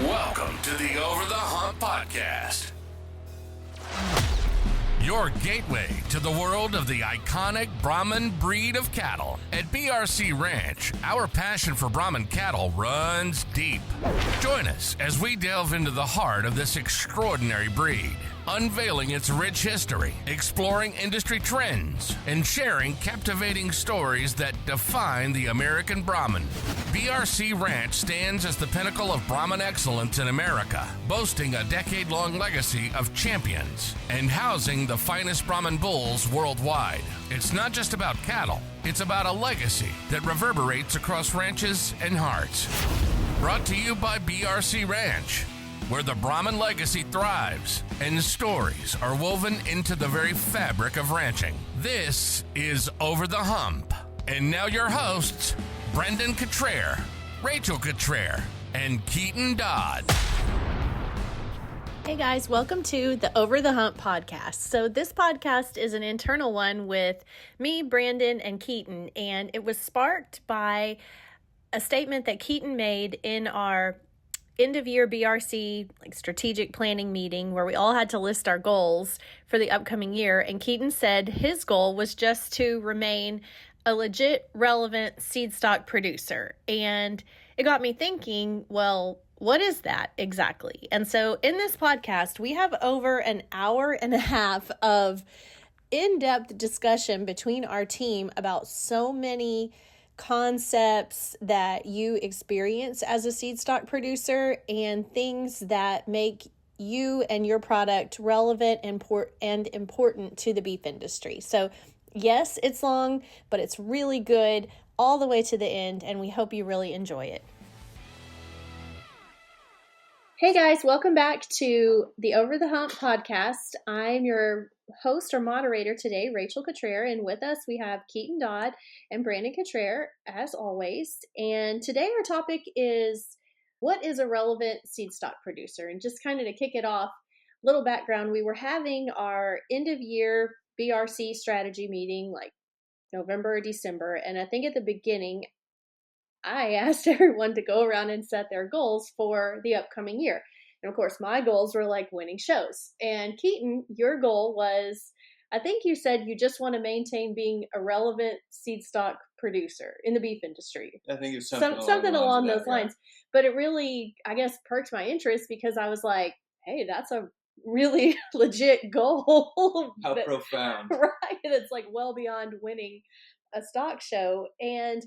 Welcome to the Over the Hump podcast. Your gateway to the world of the iconic Brahman breed of cattle. At BRC Ranch, our passion for Brahman cattle runs deep. Join us as we delve into the heart of this extraordinary breed, unveiling its rich history, exploring industry trends, and sharing captivating stories that define the American Brahman. BRC Ranch stands as the pinnacle of Brahman excellence in America, boasting a decade-long legacy of champions and housing the finest Brahman bulls worldwide. It's not just about cattle, it's about a legacy that reverberates across ranches and hearts. Brought to you by BRC Ranch, where the Brahman legacy thrives and stories are woven into the very fabric of ranching. This is Over the Hump. And now your hosts, Brendan Cutrer, Rachel Cutrer, and Keaton Dodd. Hey guys, welcome to the Over the Hump podcast. So this podcast is an internal one with me, Brandon, and Keaton, and it was sparked by a statement that Keaton made in our end-of-year BRC strategic planning meeting where we all had to list our goals for the upcoming year. And Keaton said his goal was just to remain a legit, relevant Seedstock producer. And it got me thinking, well, what is that exactly? And so in this podcast, we have over an hour and a half of in-depth discussion between our team about so many concepts that you experience as a Seedstock producer and things that make you and your product relevant and important to the beef industry. So yes, it's long, but it's really good all the way to the end, and we hope you really enjoy it. Hey guys, welcome back to the Over the Hump podcast. I'm your host or moderator today, Rachel Cutrer, and with us we have Keaton Dodd and Brandon Cutrer, as always. And today our topic is, what is a relevant Seedstock producer? And just kind of to kick it off, little background, we were having our end-of-year BRC strategy meeting like November or December, and I think at the beginning, I asked everyone to go around and set their goals for the upcoming year. And of course, my goals were like winning shows. And Keaton, your goal was, I think you said you just want to maintain being a relevant Seedstock producer in the beef industry. I think it's something along those lines. But it really, I guess, perked my interest because I was like, hey, that's a really legit goal. How profound. Right. It's like well beyond winning a stock show. And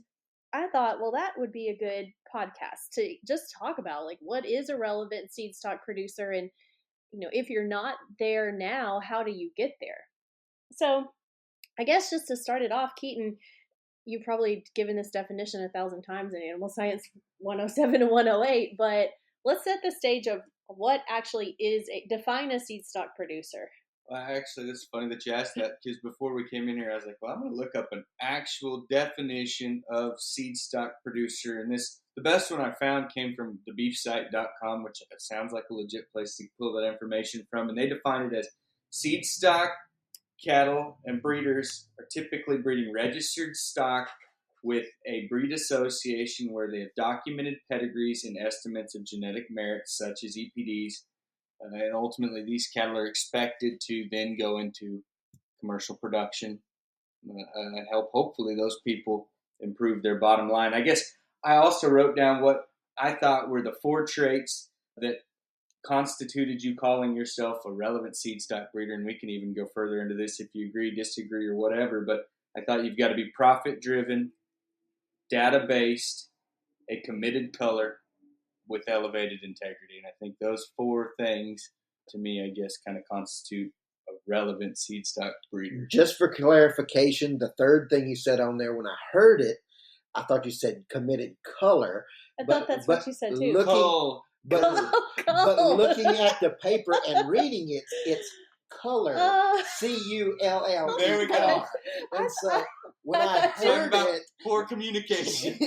I thought, well, that would be a good podcast to just talk about, like, what is a relevant Seedstock producer? And, you know, if you're not there now, how do you get there? So I guess just to start it off, Keaton, you've probably given this definition 1,000 times in Animal Science 107 and 108, but let's set the stage of what actually is define a Seedstock producer. Well, actually, it's funny that you asked that because before we came in here, I was like, well, I'm going to look up an actual definition of Seedstock producer. And the best one I found came from thebeefsite.com, which sounds like a legit place to pull that information from. And they define it as Seedstock cattle and breeders are typically breeding registered stock with a breed association where they have documented pedigrees and estimates of genetic merits, such as EPDs. And ultimately, these cattle are expected to then go into commercial production and help, hopefully, those people improve their bottom line. I guess I also wrote down what I thought were the 4 traits that constituted you calling yourself a relevant Seedstock breeder. And we can even go further into this if you agree, disagree, or whatever. But I thought you've got to be profit-driven, data-based, a committed culler, with elevated integrity. And I think those 4 things, to me, I guess, kind of constitute a relevant Seedstock breeder. Just for clarification, the third thing you said on there, when I heard it, I thought you said committed culler. I thought that's what you said too. But looking at the paper and reading it, it's culler. Cull. There we go. And so when I heard it, poor communication.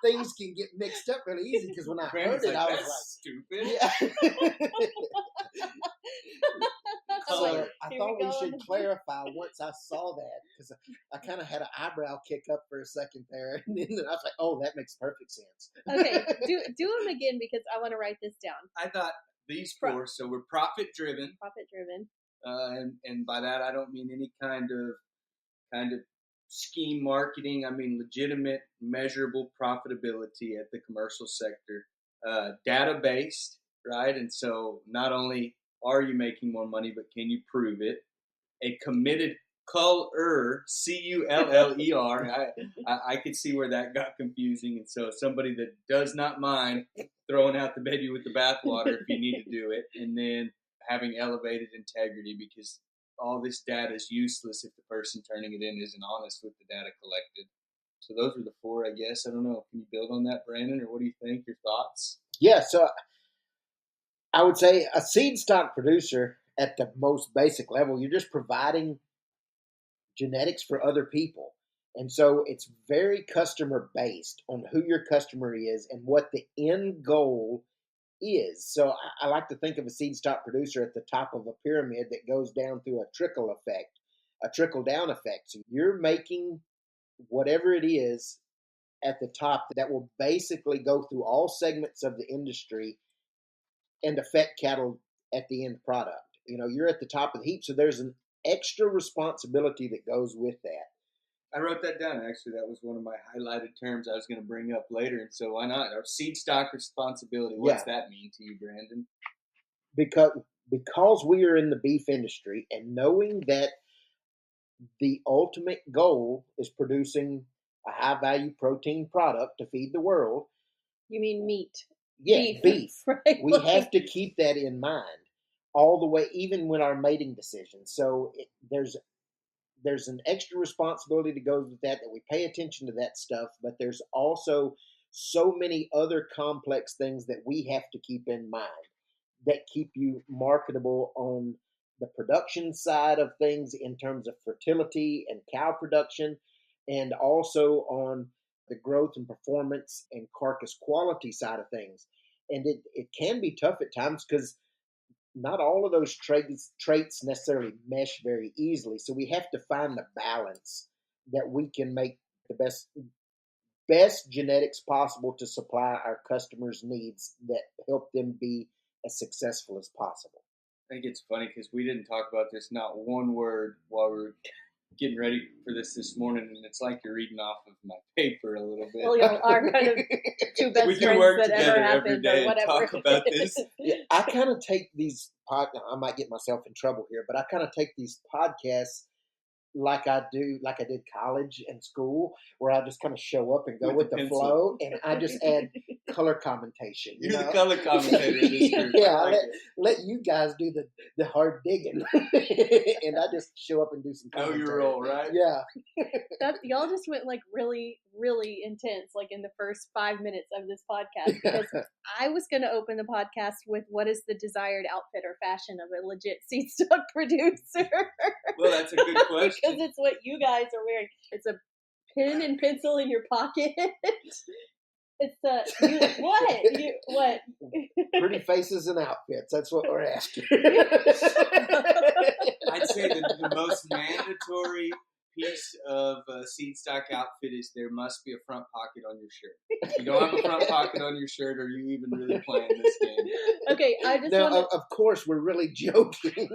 Things can get mixed up really easy because when I heard it, I was like, stupid. Yeah. color. I Here thought we we go on should the- clarify once I saw that, because I kind of had an eyebrow kick up for a second there, and then I was like, "Oh, that makes perfect sense." Okay, do them again because I want to write this down. I thought these four. So we're profit driven, Profit driven. and by that I don't mean any kind of scheme marketing. I mean legitimate, measurable profitability at the commercial sector. Data based, right? And so not only are you making more money, but can you prove it? A committed culler, C-U-L-L-E-R. I could see where that got confusing. And so somebody that does not mind throwing out the baby with the bathwater if you need to do it. And then having elevated integrity, because all this data is useless if the person turning it in isn't honest with the data collected. So those are the four, I guess. I don't know. Can you build on that, Brandon, or what do you think? Your thoughts? Yeah, so I would say a seed stock producer at the most basic level, you're just providing genetics for other people. And so it's very customer based on who your customer is and what the end goal is. So I like to think of a seed stock producer at the top of a pyramid that goes down through a trickle effect, a trickle down effect. So you're making whatever it is at the top that will basically go through all segments of the industry and affect cattle at the end product. You're at the top of the heap, so there's an extra responsibility that goes with that. I wrote that down, actually. That was one of my highlighted terms I was going to bring up later. And so why not? Our seed stock responsibility. What's that mean to you, Brandon? Because we are in the beef industry, and knowing that the ultimate goal is producing a high-value protein product to feed the world. You mean meat? Yeah, beef. Right? We have to keep that in mind all the way, even with our mating decisions. So there's an extra responsibility that goes with that we pay attention to that stuff, but there's also so many other complex things that we have to keep in mind that keep you marketable on the production side of things in terms of fertility and cow production, and also on the growth and performance and carcass quality side of things. And it can be tough at times because not all of those traits necessarily mesh very easily. So we have to find the balance that we can make the best genetics possible to supply our customers' needs that help them be as successful as possible. I think it's funny because we didn't talk about this, not one word, while we were getting ready for this morning, and it's like you're reading off of my paper a little bit. Well, y'all are kind of two best we friends do work that together ever every happened day or and whatever. talk about this. Yeah, I kind of take these I might get myself in trouble here, but I kind of take these podcasts like I did college and school, where I just kind of show up and go with the flow, and I just add color commentation. You're the color commentator of this group. Yeah, let you guys do the hard digging, and I just show up and do some commentary. Know your role, right? Yeah. Y'all just went like really, really intense, like in the first 5 minutes of this podcast, because I was going to open the podcast with what is the desired outfit or fashion of a legit seed stock producer. Well, that's a good question. Because it's what you guys are wearing. It's a pen and pencil in your pocket. It's what? Pretty faces and outfits. That's what we're asking. I'd say the most mandatory piece of seed stock outfit is there must be a front pocket on your shirt. If you don't have a front pocket on your shirt, are you even really playing this game? Okay, I just of course, we're really joking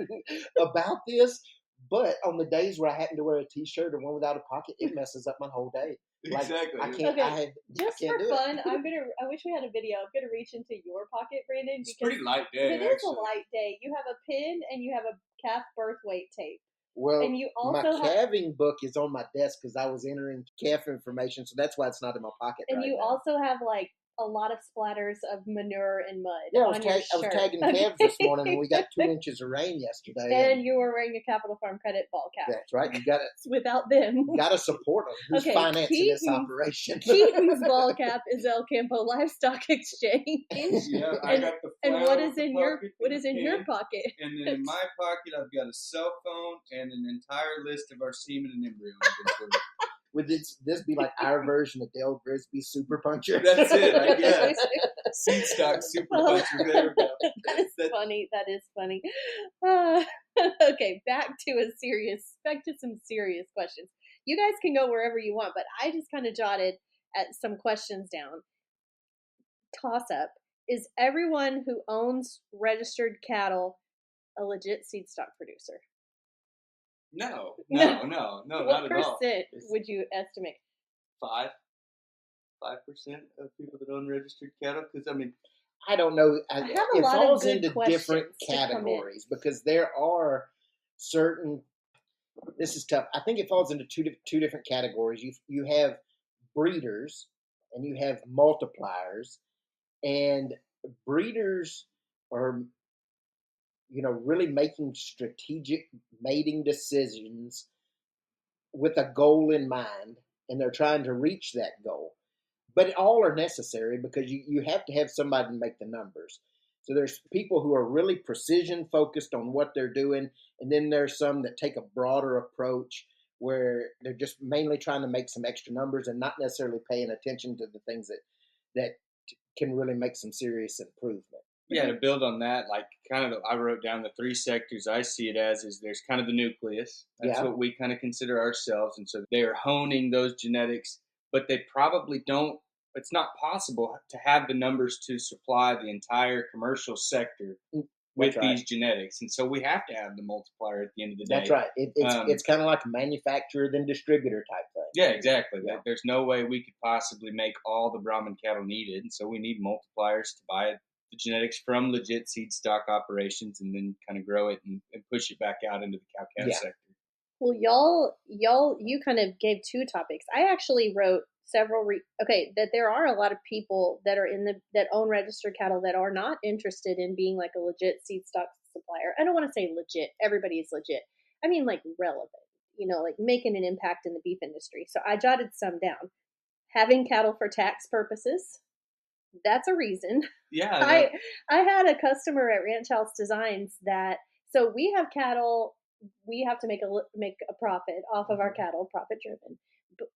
about this, but on the days where I happen to wear a T-shirt or one without a pocket, it messes up my whole day. Like, Exactly. I can't. Okay, I can't for fun, I wish we had a video. I'm gonna reach into your pocket, Brandon, It's a because pretty light day. it is a light day. You have a pin and you have a calf birth weight tape. Well, and you also my calving book is on my desk because I was entering calf information, so that's why it's not in my pocket. And right you now. also have like a lot of splatters of manure and mud. Yeah, on your I was shirt. tagging calves this morning, and we got 2 inches of rain yesterday. And you were wearing a Capital Farm Credit ball cap. That's right. You got Without them, to support them. Who's Okay, financing this operation? Keaton's ball cap is El Campo Livestock Exchange. Yeah, I got the And what flannel is in your pocket your pen. pocket? And then in my pocket, I've got a cell phone and an entire list of our semen and embryo inventory. Would this be like our version of Dale Grisby's Super Puncher? That's it, I guess. Seed stock super puncher. There we go. That is funny. Okay, back to some serious questions. You guys can go wherever you want, but I just kind of jotted some questions down. Toss up. Is everyone who owns registered cattle a legit seed stock producer? No, not What at all. percent would you estimate? 5% of people that own registered cattle? Because, I mean, I don't know. I have a It lot of falls good into questions different to come in. categories because there are certain. This is tough. I think it falls into two different categories. You have breeders and you have multipliers, and breeders are really making strategic mating decisions with a goal in mind, and they're trying to reach that goal. But all are necessary because you have to have somebody to make the numbers. So there's people who are really precision focused on what they're doing, and then there's some that take a broader approach where they're just mainly trying to make some extra numbers and not necessarily paying attention to the things that can really make some serious improvement. Yeah, to build on that, like I wrote down the 3 sectors I see it as is there's kind of the nucleus. That's what we kind of consider ourselves. And so they're honing those genetics, but they probably don't, it's not possible to have the numbers to supply the entire commercial sector with these genetics. And so we have to have the multiplier at the end of the day. That's right. It's kind of like a manufacturer then distributor type thing. Yeah, exactly. Yeah. There's no way we could possibly make all the Brahman cattle needed. And so we need multipliers to buy the genetics from legit seed stock operations and then kind of grow it and push it back out into the cow-calf sector. Well, you kind of gave 2 topics. I actually wrote several, that there are a lot of people that are that own registered cattle that are not interested in being like a legit seed stock supplier. I don't want to say legit. Everybody is legit. I mean, like relevant, like making an impact in the beef industry. So I jotted some down. Having cattle for tax purposes. That's a reason. Yeah. I had a customer at Ranch House Designs so we have cattle, we have to make a profit off of our cattle, profit driven.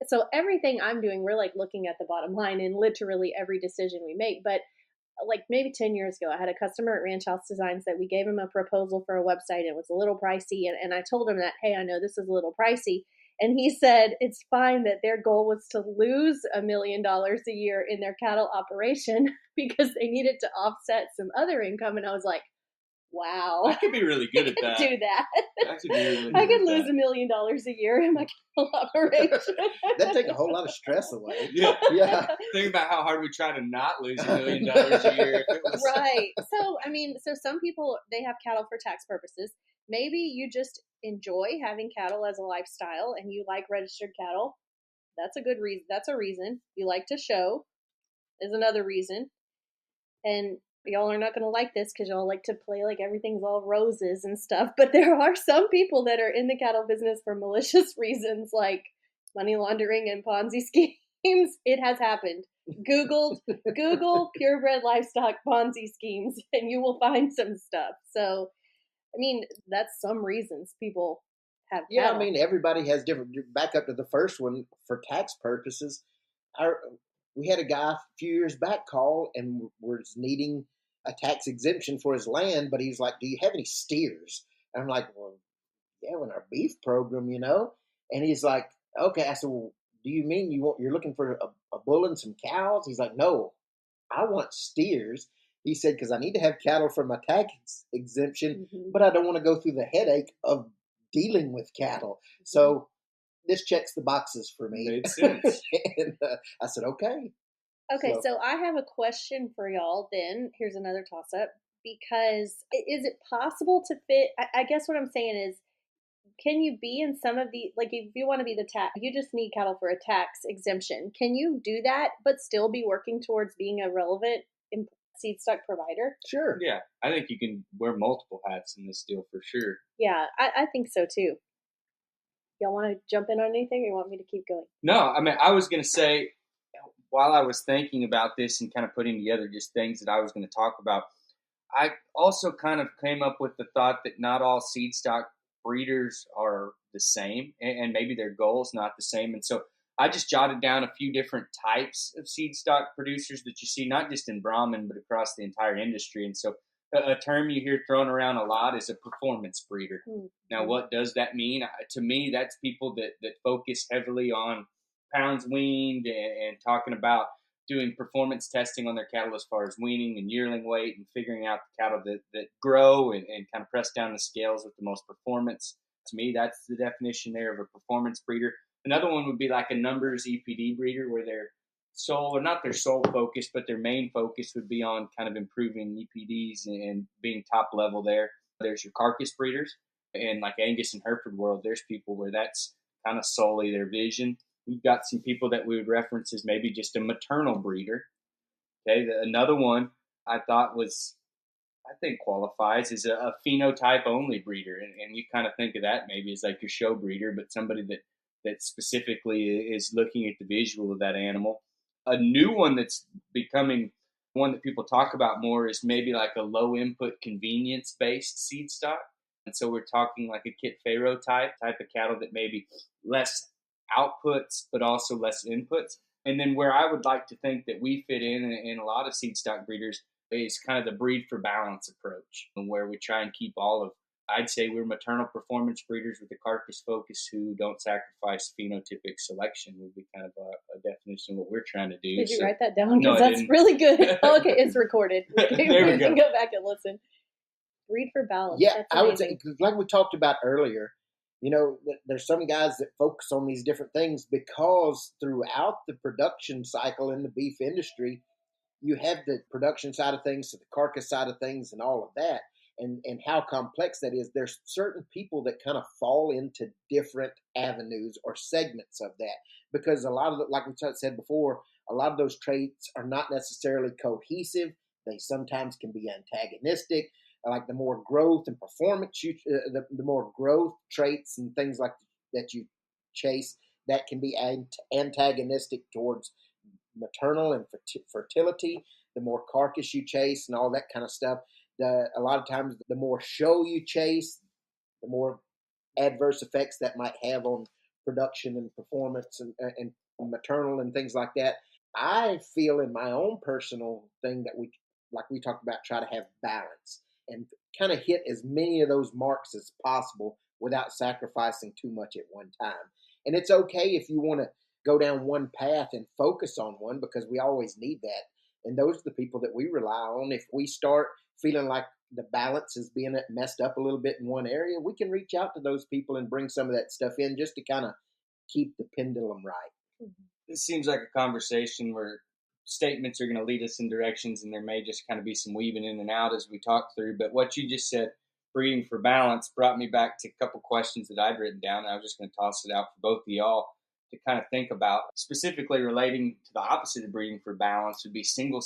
So everything I'm doing, we're like looking at the bottom line in literally every decision we make. But like maybe 10 years ago, I had a customer at Ranch House Designs that we gave him a proposal for a website. It was a little pricey. And I told him that, hey, I know this is a little pricey. And he said it's fine that their goal was to lose $1 million a year in their cattle operation because they needed to offset some other income. And I was like, wow. I could be really good at that. Do that. I could lose $1 million a year in my cattle operation. That'd take a whole lot of stress away. Yeah. Think about how hard we try to not lose $1 million a year. If it was... Right. So some people, they have cattle for tax purposes. Maybe you just enjoy having cattle as a lifestyle and you like registered cattle. That's a good reason. That's a reason. You like to show is another reason. And y'all are not going to like this because y'all like to play like everything's all roses and stuff. But there are some people that are in the cattle business for malicious reasons like money laundering and Ponzi schemes. It has happened. Google purebred livestock Ponzi schemes and you will find some stuff. So, I mean, that's some reasons people have cattle. Yeah, I mean, everybody has different. Back up to the first one, for tax purposes, we had a guy a few years back call and was needing a tax exemption for his land, but he's like, do you have any steers? And I'm like, well, yeah, in our beef program, And he's like, okay. I said, well, do you mean you're looking for a bull and some cows? He's like, no, I want steers. He said, because I need to have cattle for my tax exemption, but I don't want to go through the headache of dealing with cattle. So this checks the boxes for me. Made sense. And I said, okay. Okay, so I have a question for y'all then. Here's another toss-up. Because is it possible to fit, I guess what I'm saying is, can you be in some of the, like if you want to be you just need cattle for a tax exemption. Can you do that, but still be working towards being a relevant seed stock provider? Sure. Yeah, I think you can wear multiple hats in this deal for sure. Yeah, I think so too. Y'all want to jump in on anything or you want me to keep going? No, I mean, I was going to say, while I was thinking about this and kind of putting together just things that I was going to talk about, I also kind of came up with the thought that not all seed stock breeders are the same and maybe their goal's not the same. And so I just jotted down a few different types of seed stock producers that you see, not just in Brahman, but across the entire industry. And so a term you hear thrown around a lot is a performance breeder. Mm-hmm. Now, what does that mean? To me, that's people that focus heavily on pounds weaned and talking about doing performance testing on their cattle as far as weaning and yearling weight and figuring out the cattle that grow and kind of press down the scales with the most performance. To me, that's the definition there of a performance breeder. Another one would be like a numbers EPD breeder, where their sole, or not their sole focus, but their main focus would be on kind of improving EPDs and being top level there. There's your carcass breeders, and like Angus and Hereford world, there's people where that's kind of solely their vision. We've got some people that we would reference as maybe just a maternal breeder. Okay, another one I thought was, I think qualifies as a phenotype only breeder, and you kind of think of that maybe as like your show breeder, but somebody that specifically is looking at the visual of that animal. A new one that's becoming one that people talk about more is maybe like a low input convenience based seed stock. And so we're talking like a Kit Pharaoh type of cattle that maybe less outputs, but also less inputs. And then where I would like to think that we fit in a lot of seed stock breeders is kind of the breed for balance approach, where we try and keep all of, I'd say we're maternal performance breeders with a carcass focus who don't sacrifice phenotypic selection would be kind of a definition of what we're trying to do. Did you write that down? No, Because I that's didn't. really good. Oh, okay, it's recorded. There we We go. can go back and listen. Breed for balance. Yeah, That's I would say, amazing. because like we talked about earlier, there's some guys that focus on these different things because throughout the production cycle in the beef industry, you have the production side of things, so the carcass side of things, and all of that, and how complex that is. There's certain people that kind of fall into different avenues or segments of that because a lot of like we said before, a lot of those traits are not necessarily cohesive. They sometimes can be antagonistic. Like the more growth and performance, the more growth traits and things like that you chase, that can be antagonistic towards maternal and fertility. The more carcass you chase and all that kind of stuff. A lot of times, the more show you chase, the more adverse effects that might have on production and performance and maternal and things like that. I feel in my own personal thing that we talked about, try to have balance and kind of hit as many of those marks as possible without sacrificing too much at one time. And it's okay if you want to go down one path and focus on one, because we always need that. And those are the people that we rely on. If we start feeling like the balance is being messed up a little bit in one area, we can reach out to those people and bring some of that stuff in just to kind of keep the pendulum right. This seems like a conversation where statements are going to lead us in directions, and there may just kind of be some weaving in and out as we talk through. But what you just said, breeding for balance, brought me back to a couple questions that I'd written down. I was just going to toss it out for both of y'all to kind of think about. Specifically relating to the opposite of breeding for balance would be single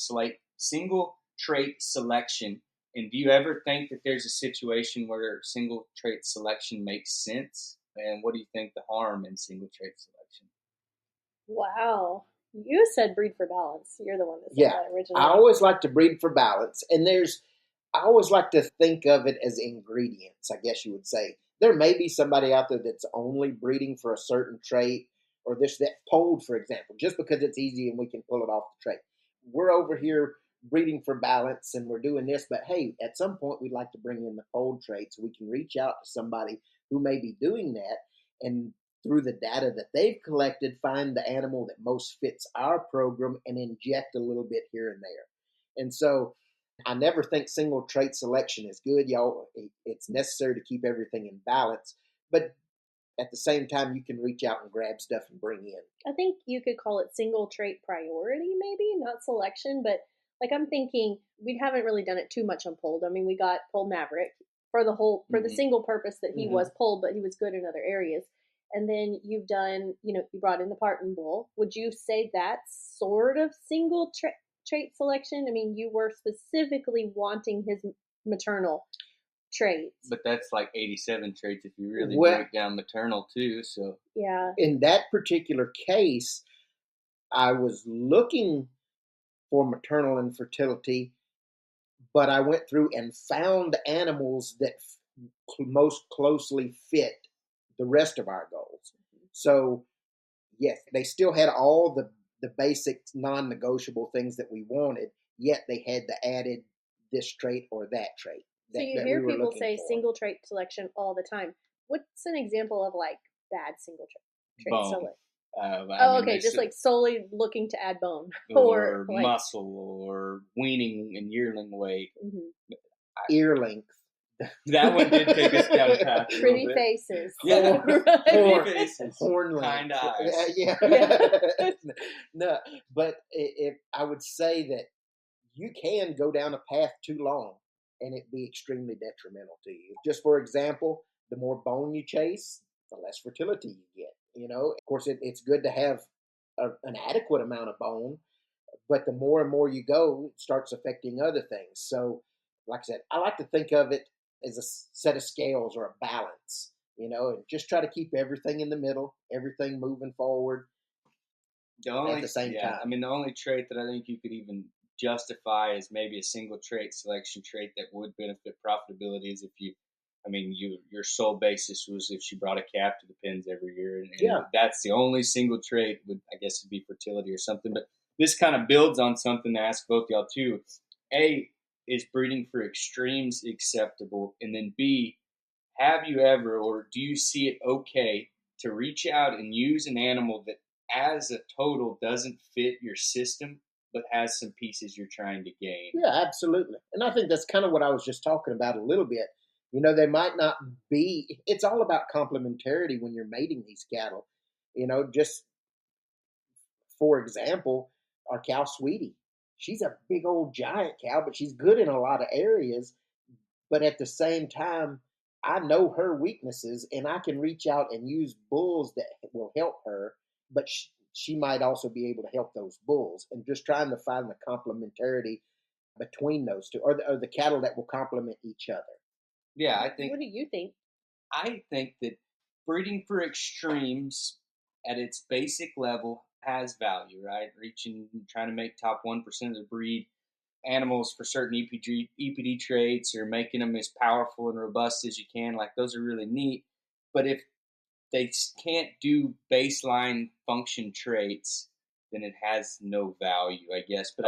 trait selection. And do you ever think that there's a situation where single trait selection makes sense? And what do you think the harm in single trait selection? Wow. You said breed for balance. You're the one that said that originally. I always like to breed for balance. And I always like to think of it as ingredients, I guess you would say. There may be somebody out there that's only breeding for a certain trait, or that polled, for example, just because it's easy and we can pull it off the trait. We're over here breeding for balance and we're doing this, but hey, at some point we'd like to bring in the fold trait so we can reach out to somebody who may be doing that, and through the data that they've collected, find the animal that most fits our program and inject a little bit here and there. And so I never think single trait selection is good, y'all. It's necessary to keep everything in balance, but at the same time, you can reach out and grab stuff and bring in. I think you could call it single trait priority, maybe, not selection, but like I'm thinking we haven't really done it too much on polled. I mean, we got polled Maverick for the single purpose that he was polled, but he was good in other areas. And then you've done, you brought in the Parton Bull. Would you say that's sort of single trait selection? I mean, you were specifically wanting his maternal traits. But that's like 87 traits if you really break down maternal too. So yeah. In that particular case, I was looking for maternal and fertility, but I went through and found animals that most closely fit the rest of our goals. So, yes, they still had all the basic non-negotiable things that we wanted, yet they had the added this trait or that trait. So you that hear we were people looking say for. single trait selection all the time. What's an example of like bad single trait Bone. selection? I mean, Just like solely looking to add bone or like, muscle or weaning and yearling weight. Ear length. That one did take us down a path. A pretty little bit. faces. Yeah, Horn faces, horn length. kind eyes. Yeah. Yeah. No, but if I would say that you can go down a path too long and it be extremely detrimental to you. Just for example, the more bone you chase, the less fertility you get. You know, of course, it's good to have an adequate amount of bone, but the more and more you go, it starts affecting other things. So, like I said, I like to think of it as a set of scales or a balance, you know, and just try to keep everything in the middle, everything moving forward at the same time. I mean, the only trait that I think you could even justify as maybe a single trait selection trait that would benefit profitability is if your sole basis was if she brought a calf to the pens every year, and that's the only single trait would, I guess, it'd be fertility or something. But this kind of builds on something to ask both y'all too. A, is breeding for extremes acceptable? And then B, have you ever, or do you see it okay to reach out and use an animal that as a total doesn't fit your system, but has some pieces you're trying to gain? Yeah, absolutely. And I think that's kind of what I was just talking about a little bit. You know, they might not be, it's all about complementarity when you're mating these cattle. You know, just for example, our cow Sweetie, she's a big old giant cow, but she's good in a lot of areas. But at the same time, I know her weaknesses and I can reach out and use bulls that will help her, but she might also be able to help those bulls, and just trying to find the complementarity between those two, or the cattle that will complement each other. Yeah, I think. What do you think? I think that breeding for extremes at its basic level has value, right? Trying to make top 1% of the breed animals for certain EPD traits, or making them as powerful and robust as you can. Like, those are really neat. But if they can't do baseline function traits, then it has no value, I guess. But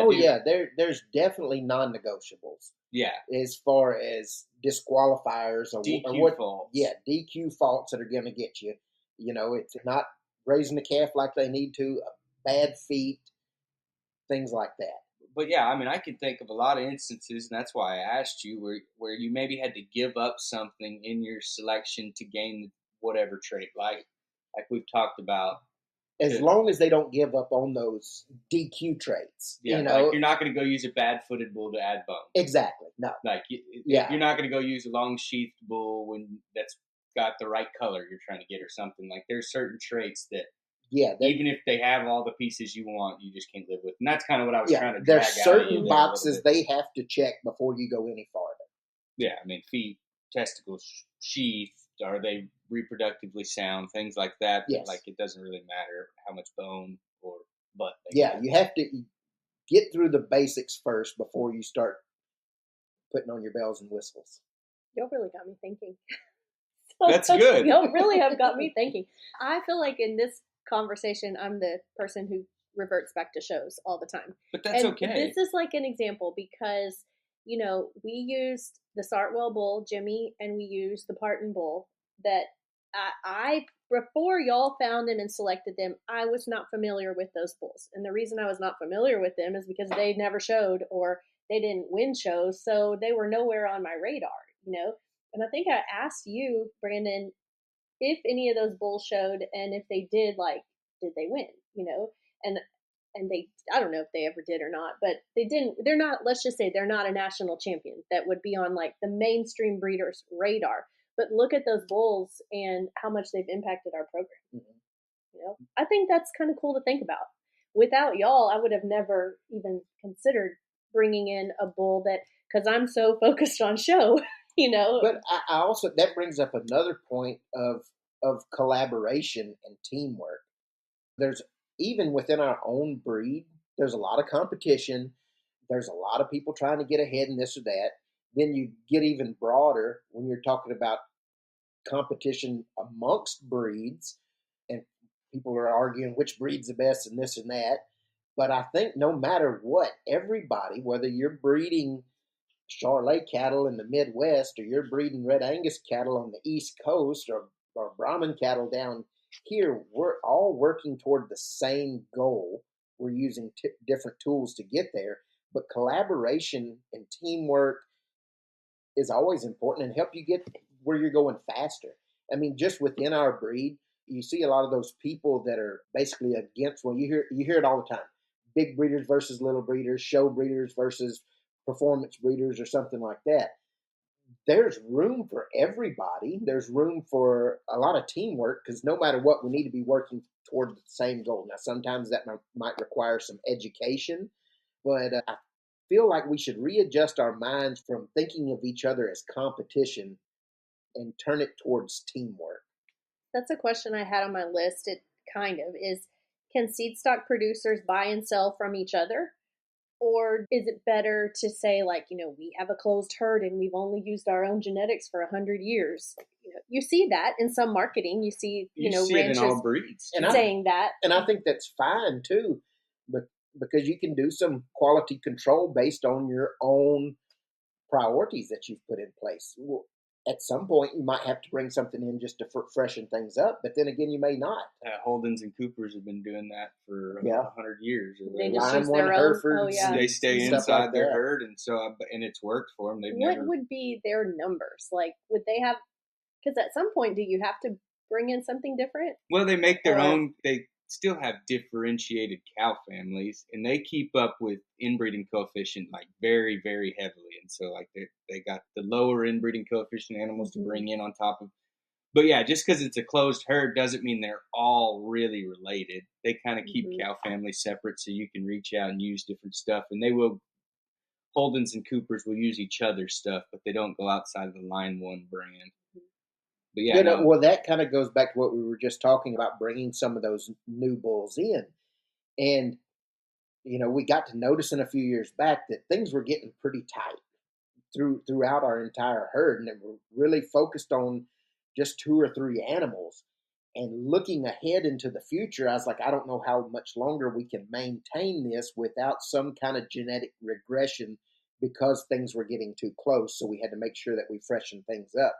there's definitely non-negotiables. Yeah, as far as disqualifiers or DQ faults. Yeah, DQ faults that are going to get you. You know, it's not raising the calf like they need to, bad feet, things like that. But yeah, I mean, I can think of a lot of instances, and that's why I asked you, where you maybe had to give up something in your selection to gain whatever trait, like we've talked about. As long as they don't give up on those DQ traits. Yeah, you know, like you're not going to go use a bad-footed bull to add bone. Exactly, no. Like, you're not going to go use a long-sheathed bull when that's got the right color you're trying to get or something. Like, there's certain traits that, even if they have all the pieces you want, you just can't live with. And that's kind of what I was trying to drag out. There's certain boxes they have to check before you go any farther. Yeah, I mean, feet, testicles, sheath, are they reproductively sound, things like that. Yes. Like, it doesn't really matter how much bone or butt they have. You have to get through the basics first before you start putting on your bells and whistles. Y'all really got me thinking. That's good. Y'all really have got me thinking. I feel like in this conversation, I'm the person who reverts back to shows all the time. But that's okay. This is like an example because, you know, we used the Sartwell bull, Jimmy, and we used the Parton bull that I before y'all found them and selected them, I was not familiar with those bulls. And the reason I was not familiar with them is because they never showed or they didn't win shows. So they were nowhere on my radar, you know? And I think I asked you, Brandon, if any of those bulls showed, and if they did, like, did they win, you know? And they, I don't know if they ever did or not, but they didn't, they're not, let's just say they're not a national champion that would be on like the mainstream breeders' radar. But look at those bulls and how much they've impacted our program. Mm-hmm. You know, I think that's kind of cool to think about. Without y'all, I would have never even considered bringing in a bull that, because I'm so focused on show, you know. But I also, that brings up another point of collaboration and teamwork. There's, even within our own breed, there's a lot of competition. There's a lot of people trying to get ahead in this or that. Then you get even broader when you're talking about competition amongst breeds, and people are arguing which breed's the best and this and that. But I think no matter what, everybody, whether you're breeding Charolais cattle in the Midwest, or you're breeding Red Angus cattle on the East Coast, or Brahman cattle down here, we're all working toward the same goal. We're using different tools to get there, but collaboration and teamwork is always important and help you get where you're going faster. I mean, just within our breed, you see a lot of those people that are basically against. Well, you hear it all the time: big breeders versus little breeders, show breeders versus performance breeders, or something like that. There's room for everybody. There's room for a lot of teamwork, because no matter what, we need to be working toward the same goal. Now, sometimes that might require some education, but I feel like we should readjust our minds from thinking of each other as competition and turn it towards teamwork. That's a question I had on my list. It kind of is, can Seedstock producers buy and sell from each other? Or is it better to say, like, we have a closed herd and we've only used our own genetics for 100 years? You see that in some marketing. You see, see it in all breeds. saying that. And I think that's fine too, but because you can do some quality control based on your own priorities that you've put in place. Well, at some point, you might have to bring something in just to freshen things up, but then again, you may not. Holdens and Coopers have been doing that for 100 years. They just use their own. Herefords, they stay inside like their herd, and it's worked for them. What would be their numbers? Like, would they have? Because at some point, do you have to bring in something different? Well, they make their own. They still have differentiated cow families, and they keep up with inbreeding coefficient like very, very heavily. And so like they got the lower inbreeding coefficient animals to bring in on top of. But yeah, just because it's a closed herd doesn't mean they're all really related. They kind of keep cow families separate so you can reach out and use different stuff. And they will, Holdens and Coopers will use each other's stuff, but they don't go outside of the Line 1 brand. But yeah, well, that kind of goes back to what we were just talking about, bringing some of those new bulls in. And, we got to noticing a few years back that things were getting pretty tight throughout our entire herd. And we're really focused on just 2 or 3 animals. And looking ahead into the future, I was like, I don't know how much longer we can maintain this without some kind of genetic regression, because things were getting too close. So we had to make sure that we freshen things up.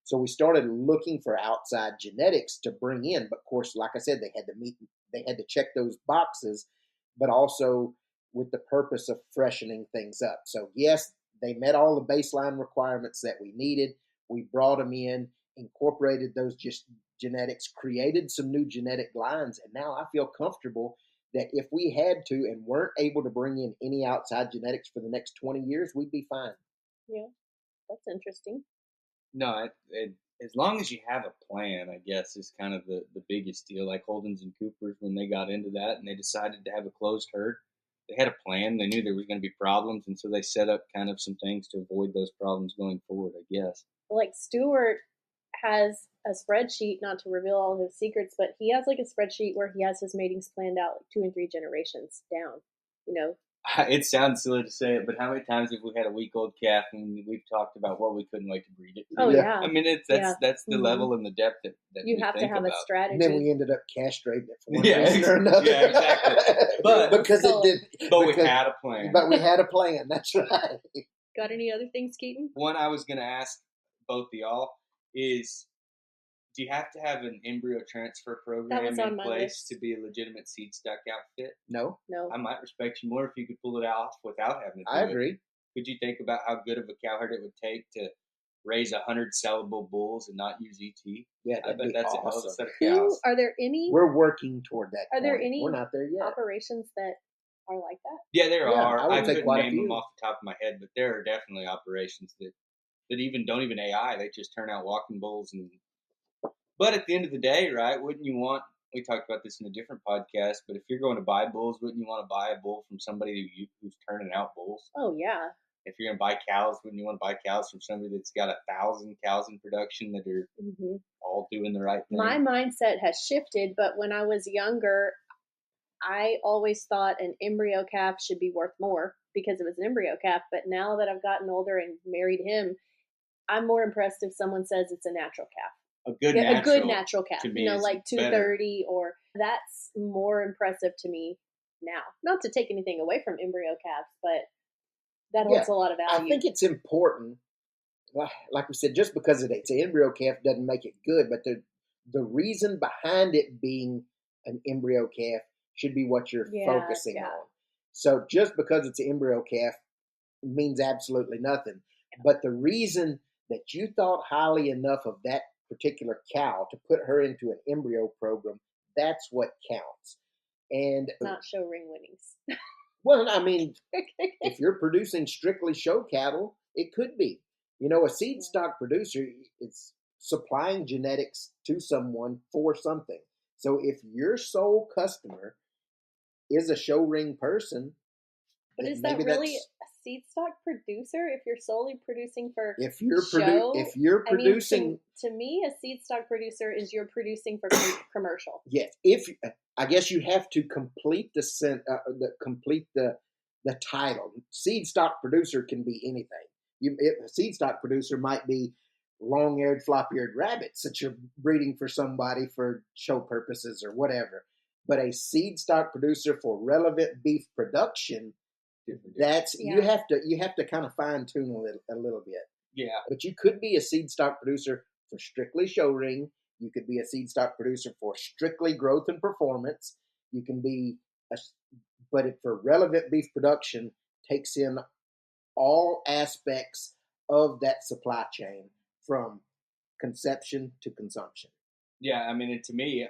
So we started looking for outside genetics to bring in. But of course, like I said, they had to check those boxes, but also with the purpose of freshening things up. So yes, they met all the baseline requirements that we needed. We brought them in, incorporated those genetics, created some new genetic lines. And now I feel comfortable that if we had to and weren't able to bring in any outside genetics for the next 20 years, we'd be fine. Yeah, that's interesting. No, as long as you have a plan, I guess, is kind of the biggest deal. Like Holdens and Coopers, when they got into that and they decided to have a closed herd, they had a plan. They knew there was going to be problems, and so they set up kind of some things to avoid those problems going forward, I guess. Like Stuart has a spreadsheet, not to reveal all his secrets, but he has like a spreadsheet where he has his matings planned out like 2 and 3 generations down, It sounds silly to say it, but how many times have we had a week-old calf and we've talked about what we couldn't wait to breed it? Oh, yeah. I mean, that's the level and the depth that you have to have a strategy. And then we ended up castrating it for one reason or another. Yeah, exactly. But we had a plan. But we had a plan. That's right. Got any other things, Keaton? One I was going to ask both of y'all is, do you have to have an embryo transfer program in place to be a legitimate Seedstock outfit? No. I might respect you more if you could pull it off without having to do I agree. Could you think about how good of a cow herd it would take to raise 100 sellable bulls and not use ET? Yeah, I bet that's awesome. a hell of a set of cows. Are there any? We're working toward that. Are there any? We're not there yet. Operations that are like that? Yeah, there are. I couldn't quite name them off the top of my head, but there are definitely operations that even don't even AI. They just turn out walking bulls. But at the end of the day, right, wouldn't you want, we talked about this in a different podcast, but if you're going to buy bulls, wouldn't you want to buy a bull from somebody who's turning out bulls? Oh, yeah. If you're going to buy cows, wouldn't you want to buy cows from somebody that's got 1,000 cows in production that are all doing the right thing? My mindset has shifted, but when I was younger, I always thought an embryo calf should be worth more because it was an embryo calf. But now that I've gotten older and married him, I'm more impressed if someone says it's a natural calf. A good natural calf, to me like 230, or that's more impressive to me now. Not to take anything away from embryo calves, but that holds a lot of value. I think it's important. Like we said, just because it's an embryo calf doesn't make it good, but the reason behind it being an embryo calf should be what you're focusing on. So just because it's an embryo calf means absolutely nothing. Yeah. But the reason that you thought highly enough of that particular cow to put her into an embryo program, that's what counts. And not show ring winnings. Well, I mean, if you're producing strictly show cattle, it could be. You know, a seed stock producer is supplying genetics to someone for something. So if your sole customer is a show ring person, but is that really a seed stock producer if you're solely producing for if you're producing, I mean, to me, a seed stock producer is you're producing for commercial. Yes, I guess you have to complete the title. Seed stock producer can be anything. A seed stock producer might be long-eared, flop-eared rabbits that you're breeding for somebody for show purposes or whatever. But a seed stock producer for relevant beef production, you have to kind of fine-tune a little bit. Yeah. But you could be a seed stock producer for strictly show ring. You could be a seed stock producer for strictly growth and performance. You can be but for relevant beef production, takes in all aspects of that supply chain from conception to consumption. Yeah, I mean, to me,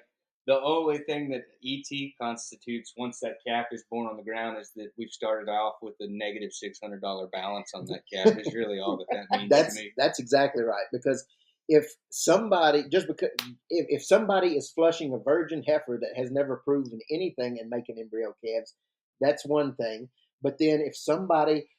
the only thing that ET constitutes once that calf is born on the ground is that we've started off with a negative $600 balance on that calf is really all that means to me. That's exactly right. Because if somebody is flushing a virgin heifer that has never proven anything and making embryo calves, that's one thing. But then if somebody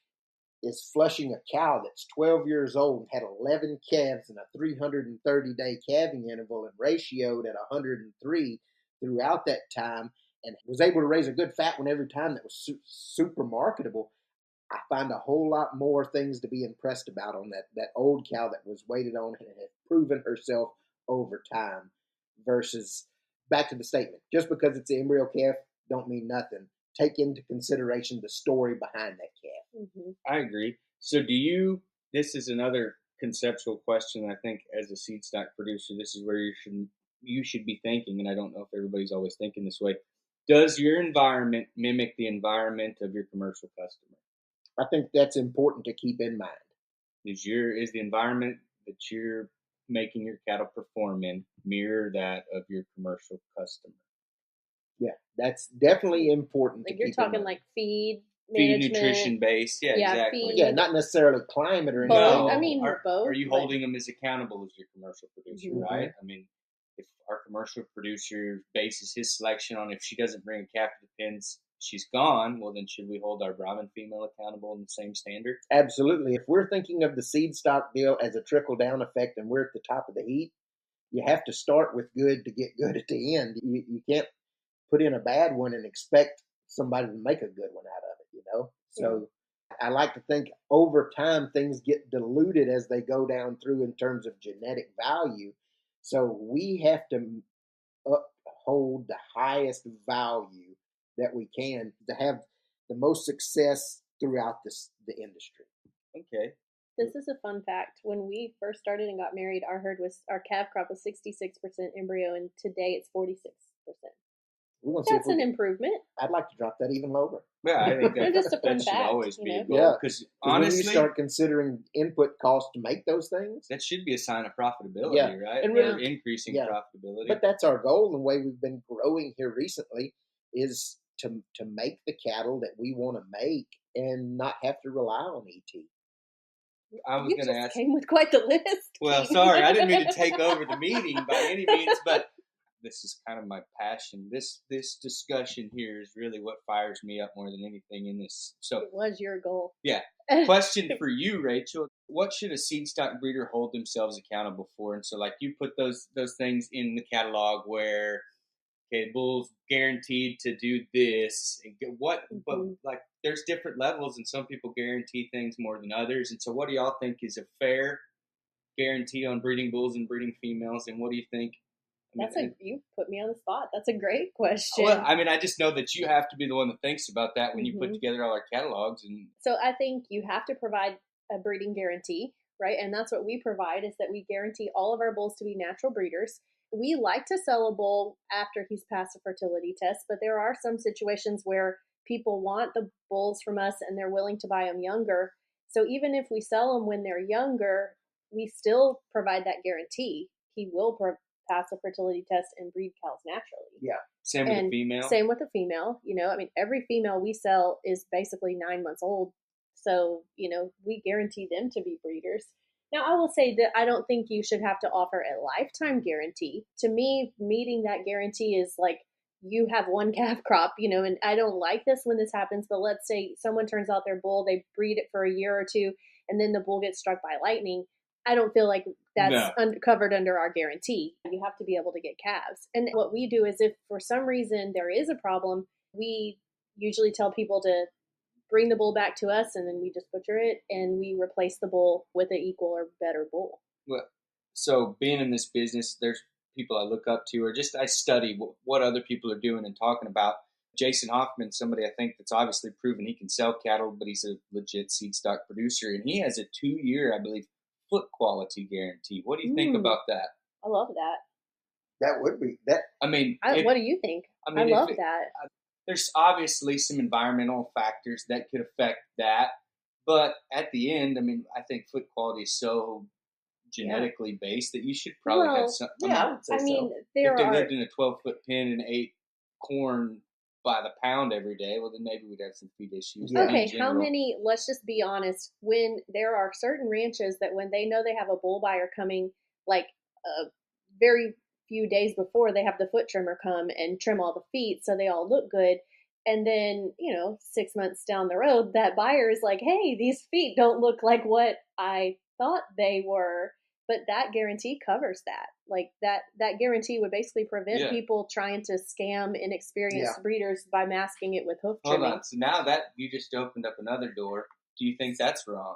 is flushing a cow that's 12 years old and had 11 calves in a 330-day calving interval and ratioed at 103 throughout that time and was able to raise a good fat one every time that was super marketable, I find a whole lot more things to be impressed about on that old cow that was waited on and had proven herself over time versus back to the statement. Just because it's an embryo calf don't mean nothing. Take into consideration the story behind that calf. Mm-hmm. I agree. So this is another conceptual question. I think as a seed stock producer, this is where you should be thinking, and I don't know if everybody's always thinking this way. Does your environment mimic the environment of your commercial customer? I think that's important to keep in mind. Is the environment that you're making your cattle perform in mirror that of your commercial customer? Yeah, that's definitely important. Like you're talking like feed nutrition based. Yeah, exactly. Yeah, not necessarily climate or anything. No, I mean both. Are you holding them as accountable as your commercial producer, mm-hmm. right? I mean, if our commercial producer bases his selection on if she doesn't bring a calf to the pens, she's gone, well then should we hold our Brahman female accountable in the same standard? Absolutely. If we're thinking of the seed stock deal as a trickle down effect and we're at the top of the heap, you have to start with good to get good at the end. You can't put in a bad one and expect somebody to make a good one out of it, So I like to think over time things get diluted as they go down through in terms of genetic value. So we have to uphold the highest value that we can to have the most success throughout the industry. Okay. This is a fun fact. When we first started and got married, our calf crop was 66% embryo, and today it's 46%. That's an improvement. I'd like to drop that even lower. Yeah, I think that should always be a goal. Because honestly, when you start considering input costs to make those things, that should be a sign of profitability, right? And really, increasing profitability. But that's our goal. And the way we've been growing here recently is to make the cattle that we want to make and not have to rely on ET. I was going to ask. Came with quite the list. Well, sorry, I didn't mean to take over the meeting by any means, but this is kind of my passion. This discussion here is really what fires me up more than anything in this. So it was your goal. Yeah. Question for you, Rachel. What should a seed stock breeder hold themselves accountable for? And so, like, you put those things in the catalog where, okay, bull's guaranteed to do this. But like, there's different levels, and some people guarantee things more than others. And so, what do y'all think is a fair guarantee on breeding bulls and breeding females? And what do you think You put me on the spot. That's a great question. Well, I mean, I just know that you have to be the one that thinks about that when you put together all our catalogs. And so I think you have to provide a breeding guarantee, right? And that's what we provide, is that we guarantee all of our bulls to be natural breeders. We like to sell a bull after he's passed a fertility test, but there are some situations where people want the bulls from us and they're willing to buy them younger. So even if we sell them when they're younger, we still provide that guarantee. He will pass a fertility test and breed cows naturally. Yeah. Same with the female? Same with the female. Every female we sell is basically 9 months old. So, we guarantee them to be breeders. Now, I will say that I don't think you should have to offer a lifetime guarantee. To me, meeting that guarantee is like you have one calf crop, and I don't like this when this happens, but let's say someone turns out their bull, they breed it for a year or two, and then the bull gets struck by lightning. I don't feel like that's covered under our guarantee. You have to be able to get calves. And what we do is if for some reason there is a problem, we usually tell people to bring the bull back to us, and then we just butcher it and we replace the bull with an equal or better bull. Well, so being in this business, there's people I look up to, or just I study what other people are doing and talking about. Jason Hoffman, somebody I think that's obviously proven he can sell cattle, but he's a legit Seedstock producer, and he has a 2-year, I believe, foot quality guarantee. What do you think about that? I love that. That would be that. I mean, what do you think? I love that. There's obviously some environmental factors that could affect that, but at the end, I mean, I think foot quality is so genetically based that you should probably have some. Yeah, I would say so. If they lived in a 12-foot pen and ate corn by the pound every day, well, then maybe we'd have some feed issues. Yeah. Okay, how many, let's just be honest, when there are certain ranches that when they know they have a bull buyer coming, like a very few days before, they have the foot trimmer come and trim all the feet so they all look good. And then, 6 months down the road, that buyer is like, hey, these feet don't look like what I thought they were. But that guarantee covers that. Like that guarantee would basically prevent people trying to scam inexperienced breeders by masking it with hoof trimming. Hold on. So now that you just opened up another door, do you think that's wrong?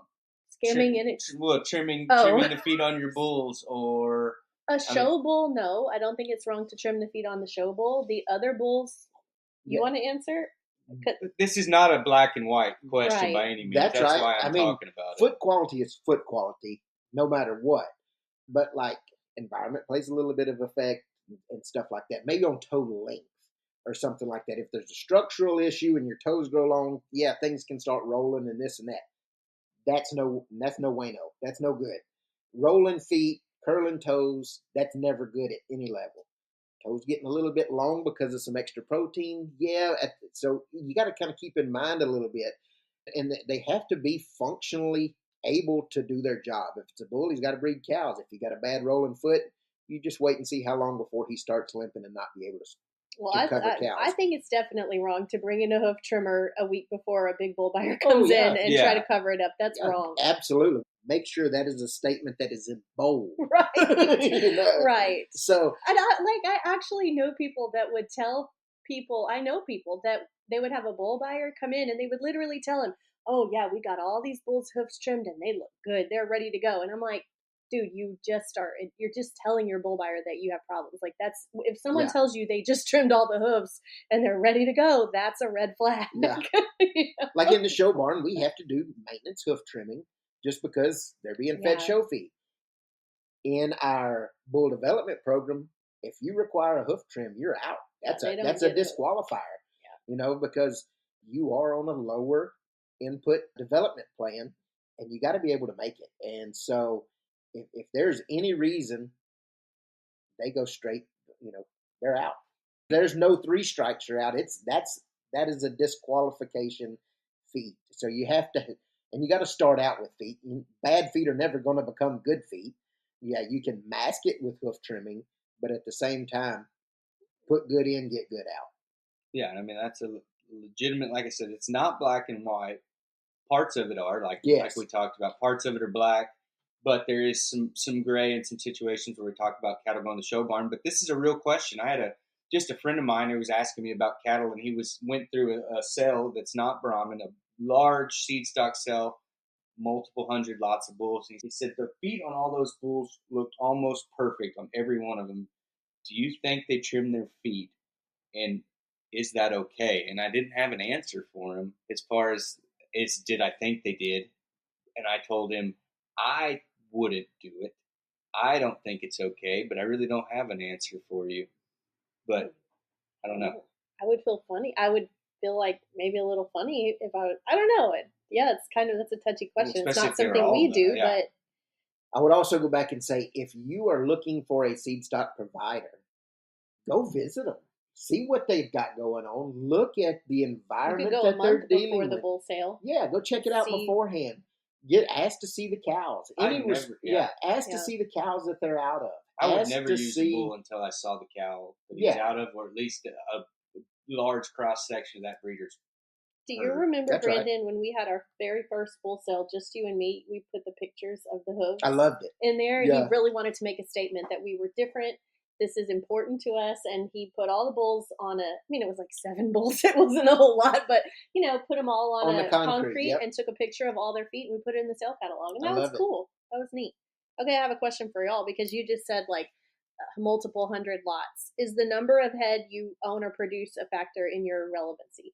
Scamming trimming the feet on your bulls, or a show bull? No, I don't think it's wrong to trim the feet on the show bull. The other bulls, you want to answer? This is not a black and white question by any means. That's right. Why I'm talking about it. Foot quality is foot quality, no matter what. But like environment plays a little bit of effect and stuff like that. Maybe on toe length or something like that. If there's a structural issue and your toes grow long, things can start rolling and this and that. That's no bueno. That's no good. Rolling feet, curling toes, that's never good at any level. Toes getting a little bit long because of some extra protein. So you got to kind of keep in mind a little bit. And they have to be functionally able to do their job. If it's a bull, he's got to breed cows. If you got a bad rolling foot, you just wait and see how long before he starts limping and not be able to cover cows. I think it's definitely wrong to bring in a hoof trimmer a week before a big bull buyer comes in and try to cover it up. That's wrong. Absolutely. Make sure that is a statement that is in bold. Right. Right. So, and I actually know people that would tell people, I know people that they would have a bull buyer come in and they would literally tell him, oh yeah, we got all these bulls' hoofs trimmed and they look good. They're ready to go. And I'm like, dude, you're just telling your bull buyer that you have problems. Like that's, if someone tells you they just trimmed all the hoofs and they're ready to go, that's a red flag. Yeah. Like in the show barn, we have to do maintenance hoof trimming just because they're being fed show feed. In our bull development program, if you require a hoof trim, you're out. That's a disqualifier, because you are on a lower input development plan and you got to be able to make it. And so if there's any reason they go straight, they're out. There's no 3 strikes, you're out. That is a disqualification feet. So you have to, and you got to start out with feet. Bad feet are never going to become good feet. Yeah, you can mask it with hoof trimming, but at the same time, put good in, get good out. Yeah, I mean, that's a legitimate, like I said, it's not black and white. Parts of it are, like we talked about. Parts of it are black, but there is some gray in some situations where we talk about cattle going to show barn. But this is a real question. I had a friend of mine who was asking me about cattle, and he went through a cell that's not Brahman, a large Seedstock cell, multiple hundred lots of bulls. He said the feet on all those bulls looked almost perfect on every one of them. do you think they trim their feet? And is that okay? And I didn't have an answer for him as far as did I think they did? And I told him I wouldn't do it. I don't think it's okay, but I really don't have an answer for you. But I don't know. I would feel funny. I would feel like maybe a little funny if I don't know. It's that's a touchy question. It's not something we do, but I would also go back and say, if you are looking for a seed stock provider, go visit them. See what they've got going on. Look at the environment that they're dealing with. Before the bull sale. Yeah, go check it out beforehand. Ask to see the cows. Ask to see the cows that they're out of. I would never use a bull until I saw the cow that he's out of, or at least a large cross section of that breeder's. Do you remember, Brandon, when we had our very first bull sale, just you and me, we put the pictures of the hooves? I loved it. In there, and he really wanted to make a statement that we were different. This is important to us, and he put all the bulls on it was like 7 bulls. It wasn't a whole lot, but, put them all on a concrete and took a picture of all their feet, and we put it in the sale catalog, and that was cool. That was neat. Okay, I have a question for y'all, because you just said, multiple hundred lots. Is the number of head you own or produce a factor in your relevancy?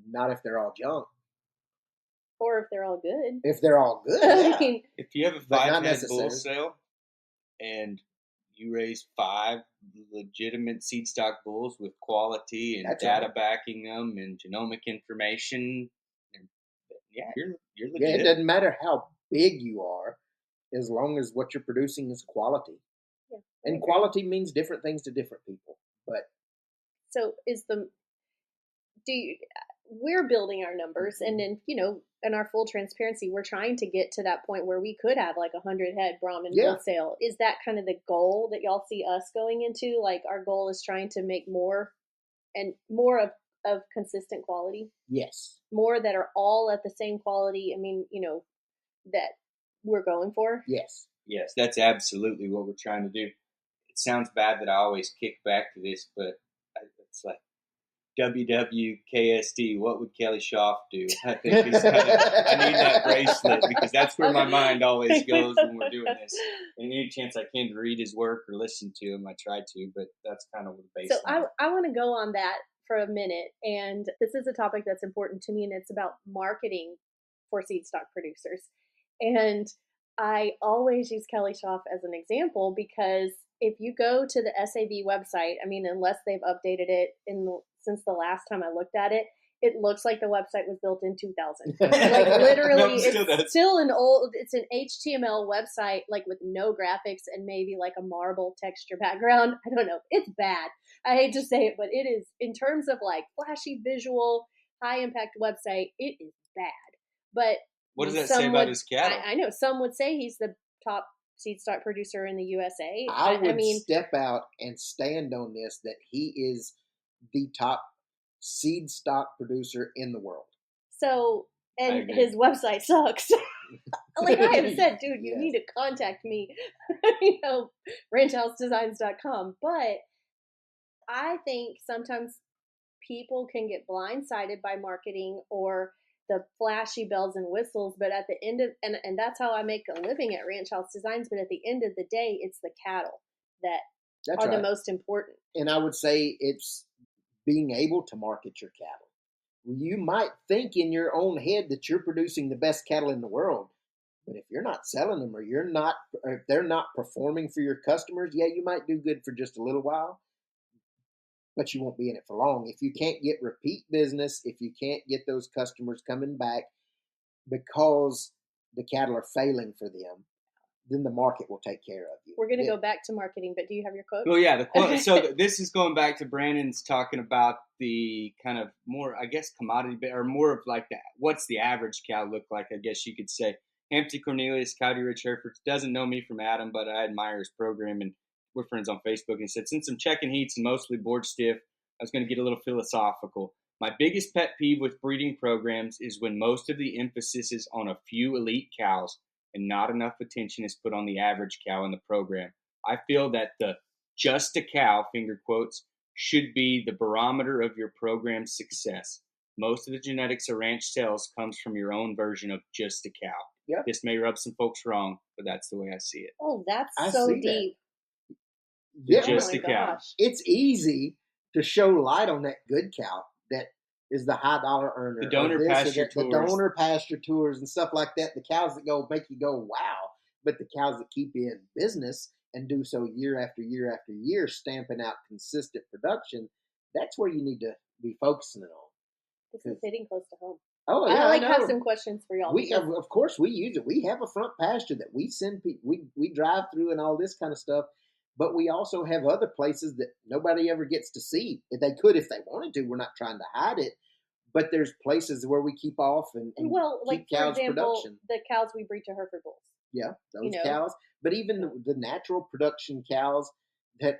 Not if they're all junk. Or if they're all good. If they're all good, yeah. If you have a 5-head bull sale, and you raise 5 legitimate seed stock bulls with quality and data backing them and genomic information, you're legit. Yeah, it doesn't matter how big you are, as long as what you're producing is quality. Yeah, and quality means different things to different people. But so we're building our numbers, and then in our full transparency, we're trying to get to that point where we could have 100 head Brahman bull sale. Is that kind of the goal that y'all see us going into? Our goal is trying to make more and more of consistent quality? Yes. More that are all at the same quality. That we're going for? Yes. Yes, that's absolutely what we're trying to do. It sounds bad that I always kick back to this, but it's like, WWKSD, what would Kelly Schaaf do? I think I need that bracelet, because that's where my mind always goes when we're doing this. And any chance I can to read his work or listen to him, I try to, but that's kind of what the baseline. So I want to go on that for a minute, and this is a topic that's important to me, and it's about marketing for seed stock producers. And I always use Kelly Schaaf as an example, because if you go to the SAB website, unless they've updated it since the last time I looked at it, it looks like the website was built in 2000. Literally, it's still it's an HTML website, with no graphics and maybe a marble texture background. I don't know. It's bad. I hate to say it, but it is, in terms of flashy visual, high impact website, it is bad. But what does that say about his cattle? I know. Some would say he's the top seed stock producer in the USA. I would step out and stand on this, that he is the top seed stock producer in the world. So, and his website sucks. I have said, dude, you need to contact me, ranchhousedesigns.com. But I think sometimes people can get blindsided by marketing or the flashy bells and whistles, but at the end of, and that's how I make a living at Ranch House Designs, but at the end of the day, it's the cattle that are the most important. And I would say it's being able to market your cattle. You might think in your own head that you're producing the best cattle in the world, but if you're not selling them, or if they're not performing for your customers, you might do good for just a little while, but you won't be in it for long. If you can't get repeat business, if you can't get those customers coming back because the cattle are failing for them, then the market will take care of you. We're going to go back to marketing, but do you have your quote? Well, yeah, the quote. So this is going back to Brandon's talking about the kind of more, I guess, commodity, or more of that. What's the average cow look like? I guess you could say. Hampton Cornelius, Cowdy Rich Hereford, doesn't know me from Adam, but I admire his program, and we're friends on Facebook. And he said, since I'm checking heats and mostly board stiff, I was going to get a little philosophical. My biggest pet peeve with breeding programs is when most of the emphasis is on a few elite cows and not enough attention is put on the average cow in the program. I feel that the just a cow, finger quotes, should be the barometer of your program's success. Most of the genetics a ranch sells comes from your own version of just a cow. Yep. This may rub some folks wrong, but that's the way I see it. Oh, that's so deep. Yeah, just oh the my cow. gosh. it's easy to show light on that good cow that is the high dollar earner. The donor or this or pasture that, the tours. donor pasture tours and stuff like that. The cows that go make you go wow, but the cows that keep you in business and do so year after year after year, stamping out consistent production. That's where you need to be focusing on. This is hitting close to home. Oh yeah, I know. have some questions for y'all. We because of course we use it. We have a front pasture that we send people. We drive through and all this kind of stuff. But we also have other places that nobody ever gets to see. If they could, if they wanted to, we're not trying to hide it. But there's places where we keep off and well, keep like for cows example, production. the cows we breed to Hereford bulls. Yeah, those you know. cows. But even the natural production cows that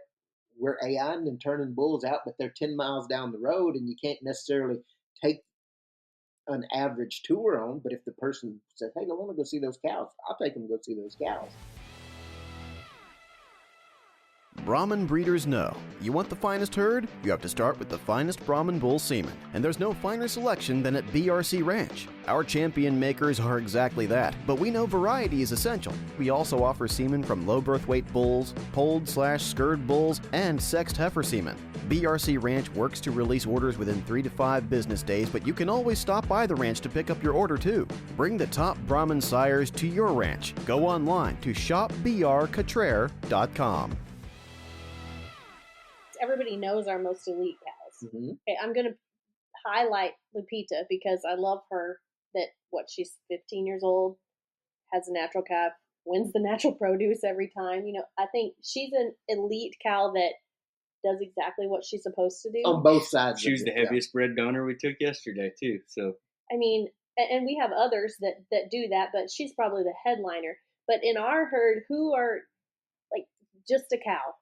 we're AIing and turning bulls out, but they're 10 miles down the road, and you can't necessarily take an average tour on. But if the person says, "Hey, I want to go see those cows," I'll take them to go see those cows. Brahman breeders know, you want the finest herd? You have to start with the finest Brahman bull semen, and there's no finer selection than at BRC Ranch. Our champion makers are exactly that, but we know variety is essential. We also offer semen from low birth weight bulls, polled/scurred bulls, and sexed heifer semen. BRC Ranch works to release orders within 3 to 5 business days, but you can always stop by the ranch to pick up your order too. Bring the top Brahman sires to your ranch. Go online to shopbrcutrer.com. Everybody knows our most elite cows. Mm-hmm. Okay, I'm going to highlight Lupita because I love her. She's 15 years old, has a natural calf, wins the natural produce every time. I think she's an elite cow that does exactly what she's supposed to do. On both sides. She was the heaviest bred donor we took yesterday too. So I mean, and we have others that do that, but she's probably the headliner. But in our herd, who are like just a cow?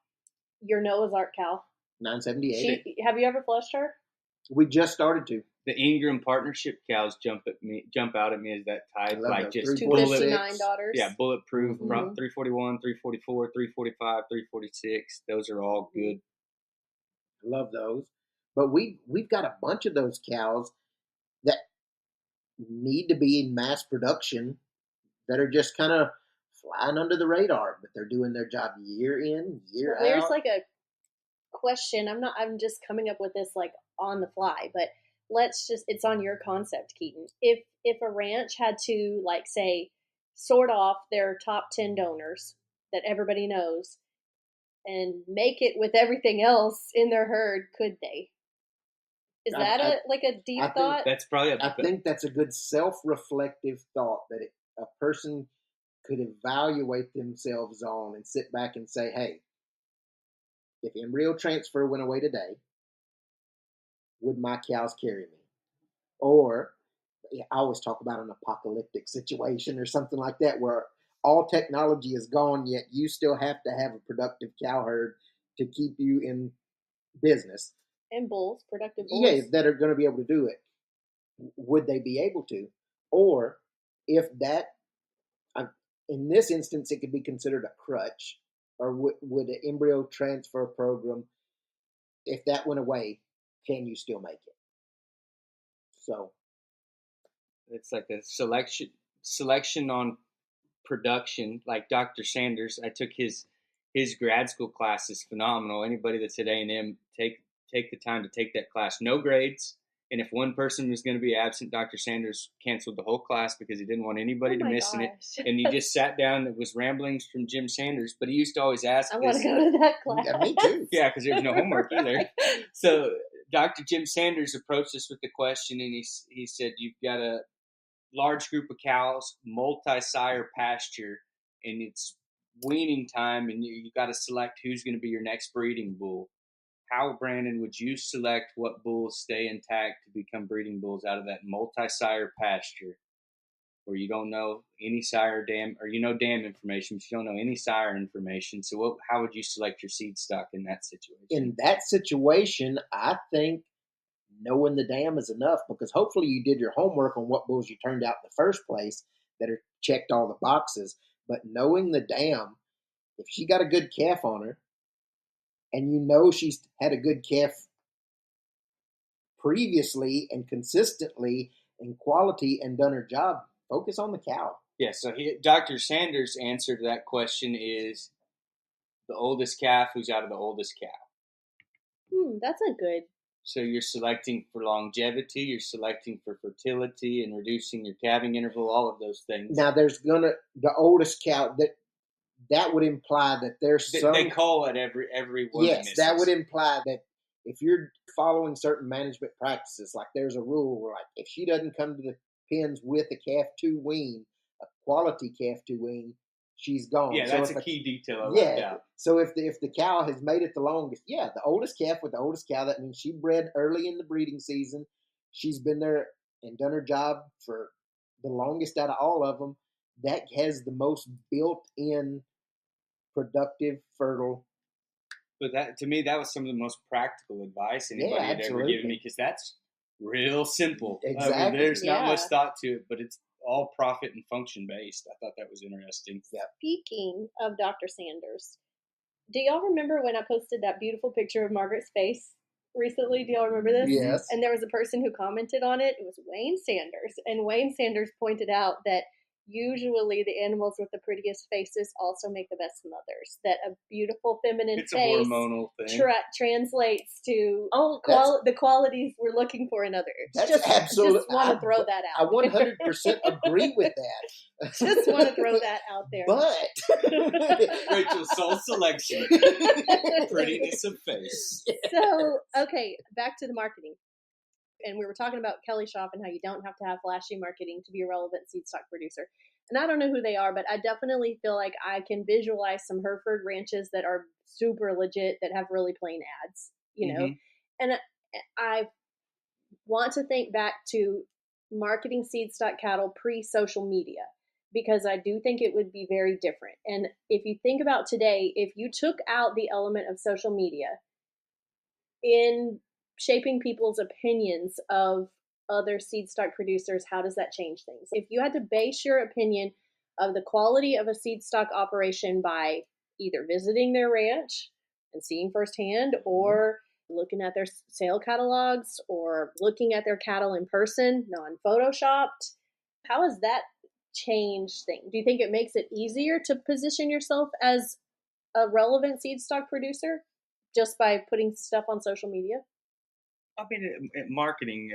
Your Noah's Ark cow. 978. Have you ever flushed her? We just started to. the Ingram partnership cows jump out at me as that type, like just $259. Yeah, bulletproof. Mm-hmm. 341, 344, 345, 346. Those are all good. Love those. But we've got a bunch of those cows that need to be in mass production that are just kind of flying under the radar, but they're doing their job year in, year out. There's like a question. I'm just coming up with this like on the fly, but it's on your concept, Keaton. If a ranch had to like say sort off their top 10 donors that everybody knows and make it with everything else in their herd, could they? Is that a deep thought? That's probably I think that's a good self-reflective thought that a person could evaluate themselves on and sit back and say, hey, if embryo transfer went away today, would my cows carry me? Or I always talk about an apocalyptic situation or something like that where all technology is gone, yet you still have to have a productive cow herd to keep you in business. And bulls, productive bulls. Yeah, that are going to be able to do it. Would they be able to? Or if that, in this instance, it could be considered a crutch. Or would an embryo transfer program, if that went away, can you still make it? So it's like a selection on production. Like Dr. Sanders, I took his grad school class is phenomenal. Anybody that's at A&M, take the time to take that class. No grades. And if one person was going to be absent, Dr. Sanders canceled the whole class because he didn't want anybody to miss it. And he just sat down. It was ramblings from Jim Sanders, but he used to always ask I want to go to that class. Yeah, me too. Yeah, because there was no homework either. So Dr. Jim Sanders approached us with the question, and he said, you've got a large group of cows, multi-sire pasture, and it's weaning time, and you got to select who's going to be your next breeding bull. How, Brandon, would you select what bulls stay intact to become breeding bulls out of that multi-sire pasture where you don't know any sire dam, or dam information, but you don't know any sire information? So how would you select your seed stock in that situation? In that situation, I think knowing the dam is enough, because hopefully you did your homework on what bulls you turned out in the first place that are checked all the boxes. But knowing the dam, if she got a good calf on her, and she's had a good calf previously and consistently and quality and done her job, focus on the cow. Yeah, so Dr. Sanders' answer to that question is the oldest calf who's out of the oldest cow. That's a good. So you're selecting for longevity, you're selecting for fertility and reducing your calving interval, all of those things. Now the oldest cow, that would imply that there's some. They call it every one. Yes, that would imply that if you're following certain management practices, like there's a rule where, like, if she doesn't come to the pens with a calf to wean, a quality calf to wean, she's gone. Yeah, so that's a key detail I left out. So if the cow has made it the longest, the oldest calf with the oldest cow, that means she bred early in the breeding season. She's been there and done her job for the longest out of all of them. That has the most built-in productive, fertile. But that, to me, that was some of the most practical advice anybody had ever given me, because that's real simple. Exactly. I mean, there's not much thought to it, but it's all profit and function based. I thought that was interesting. Yeah. Speaking of Dr. Sanders, do y'all remember when I posted that beautiful picture of Margaret's face recently? Do y'all remember this? Yes. And there was a person who commented on it. It was Wayne Sanders. And Wayne Sanders pointed out that usually the animals with the prettiest faces also make the best mothers. That a beautiful feminine face, a hormonal thing, translates to the qualities we're looking for in others. That's absolutely. Just want to throw that out. I 100% agree with that. Just want to throw that out there. But Rachel's sole selection, prettiness of face. So, okay, back to the marketing. And we were talking about Kelly Shop and how you don't have to have flashy marketing to be a relevant seed stock producer. And I don't know who they are, but I definitely feel like I can visualize some Hereford ranches that are super legit, that have really plain ads, you know. And I want to think back to marketing seed stock cattle pre-social media, because I do think it would be very different. And if you think about today, if you took out the element of social media in shaping people's opinions of other seed stock producers, how does that change things? If you had to base your opinion of the quality of a seed stock operation by either visiting their ranch and seeing firsthand, or looking at their sale catalogs, or looking at their cattle in person, non-photoshopped, how has that changed things? Do you think it makes it easier to position yourself as a relevant seed stock producer just by putting stuff on social media? I mean, marketing,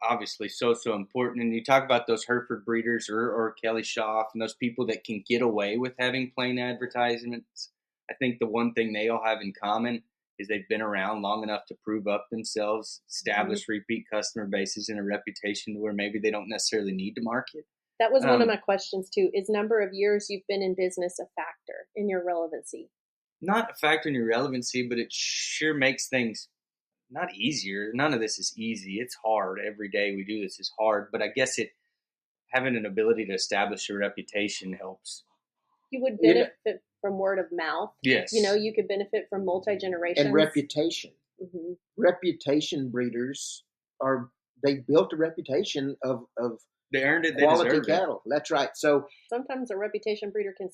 obviously, so important. And you talk about those Hereford breeders or Kelly Schaff and those people that can get away with having plain advertisements. I think the one thing they all have in common is they've been around long enough to prove up themselves, establish repeat customer bases and a reputation where maybe they don't necessarily need to market. That was one of my questions too. Is number of years you've been in business a factor in your relevancy? Not a factor in your relevancy, but it sure makes things not easier. None of this is easy. It's hard. Every day we do this is hard. But I guess having an ability to establish a reputation helps. You would benefit from word of mouth. Yes. You know, you could benefit from multi-generations. And reputation. Reputation breeders they built a reputation of they earned it. Quality cattle. That's right. So sometimes a reputation breeder can.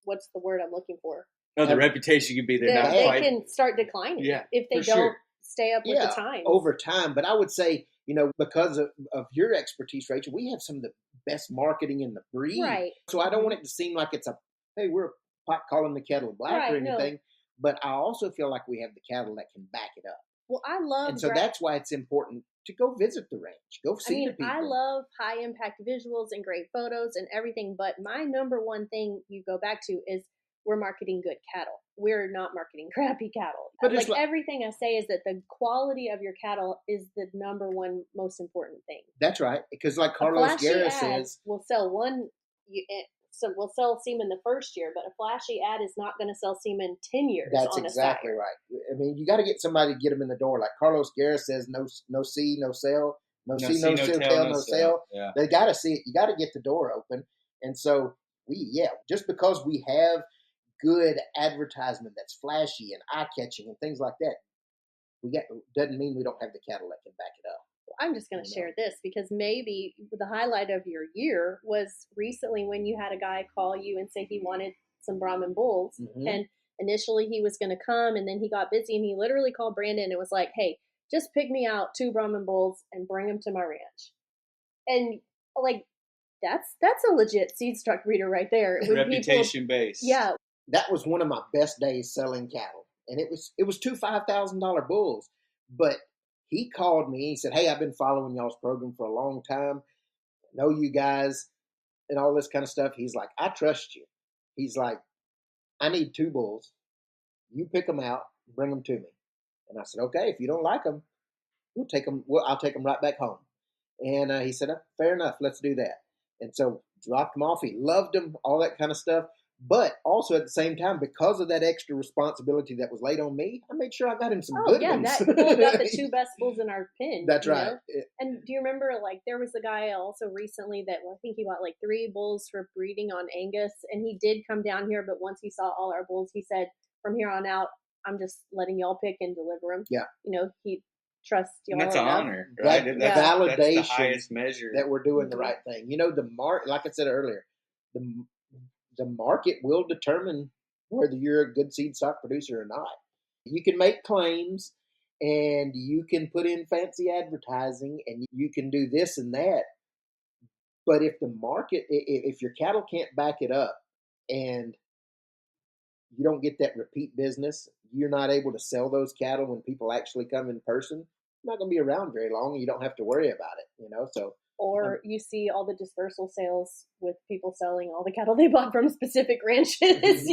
What's the word I'm looking for? No, the reputation could be there. They can start declining if they don't stay up with the times. Over time. But I would say, you know, because of your expertise, Rachel, we have some of the best marketing in the breed. Right. So I don't want it to seem like it's hey, we're pot calling the kettle black or anything. No. But I also feel like we have the cattle that can back it up. Well, I love. And so that's why it's important to go visit the ranch. Go see the people. I love high impact visuals and great photos and everything. But my number one thing you go back to is we're marketing good cattle. We're not marketing crappy cattle. But like everything I say is that the quality of your cattle is the number one most important thing. That's right. Because like Carlos Guerra says, we'll sell semen the first year, but a flashy ad is not going to sell semen 10 years. That's exactly right. I mean, you got to get somebody to get them in the door. Like Carlos Guerra says, no see, no sell. No see, no tell, no sell. Yeah. They got to see it. You got to get the door open. And so just because we have good advertisement that's flashy and eye-catching and things like that, doesn't mean we don't have the cattle that can back it up. I'm just going to share this because maybe the highlight of your year was recently when you had a guy call you and say he wanted some Brahman bulls. And initially he was going to come, and then he got busy, and he literally called Brandon and was like, hey, just pick me out 2 Brahman bulls and bring them to my ranch. And like, that's a legit seed stock breeder right there. Reputation based. Yeah. that was one of my best days selling cattle. And it was two $5,000 bulls. But he called me. He said, "Hey, I've been following y'all's program for a long time. I know you guys and all this kind of stuff." He's like, "I trust you." He's like, "I need 2 bulls. You pick them out, bring them to me." And I said, "Okay, if you don't like them, we'll take them. I'll take them right back home." And he said, "Fair enough. Let's do that." And so dropped him off. He loved them, all that kind of stuff. But also at the same time, because of that extra responsibility that was laid on me, I made sure I got him some good ones. We got the 2 best bulls in our pen. That's right. Know? And do you remember, like, there was a guy also recently that, I think he bought like 3 bulls for breeding on Angus, and he did come down here, but once he saw all our bulls, he said, "From here on out, I'm just letting y'all pick and deliver them." Yeah. He trusts y'all. And that's an honor, right? That's validation that's the highest measure that we're doing the right thing. Like I said earlier, the market will determine whether you're a good seed stock producer or not. You can make claims and you can put in fancy advertising and you can do this and that. But if the market, if your cattle can't back it up and you don't get that repeat business, you're not able to sell those cattle when people actually come in person, you're not going to be around very long and you don't have to worry about it, so. Or you see all the dispersal sales with people selling all the cattle they bought from specific ranches. That's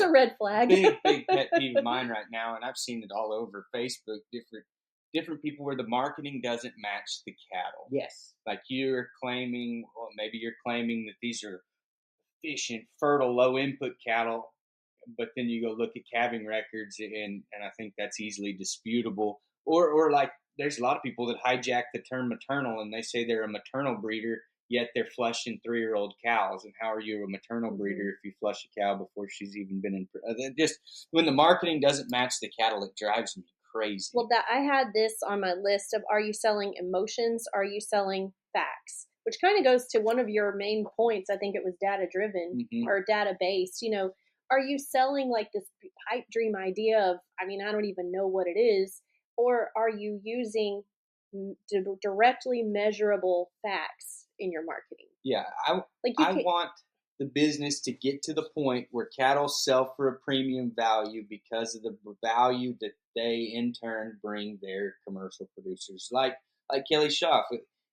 a red flag. Big pet peeve of mine right now, and I've seen it all over Facebook. Different people where the marketing doesn't match the cattle. Yes, like maybe you're claiming that these are efficient, fertile, low input cattle, but then you go look at calving records, and I think that's easily disputable. Or like, there's a lot of people that hijack the term maternal and they say they're a maternal breeder, yet they're flushing 3-year-old cows. And how are you a maternal breeder if you flush a cow before she's even been in? Just when the marketing doesn't match the cattle, it drives me crazy. Well, I had this on my list of, are you selling emotions? Are you selling facts? Which kind of goes to one of your main points. I think it was data driven or data based. Are you selling like this pipe dream idea of, I don't even know what it is. Or are you using directly measurable facts in your marketing? Yeah, I want the business to get to the point where cattle sell for a premium value because of the value that they in turn bring their commercial producers. Like Kelly Schaff,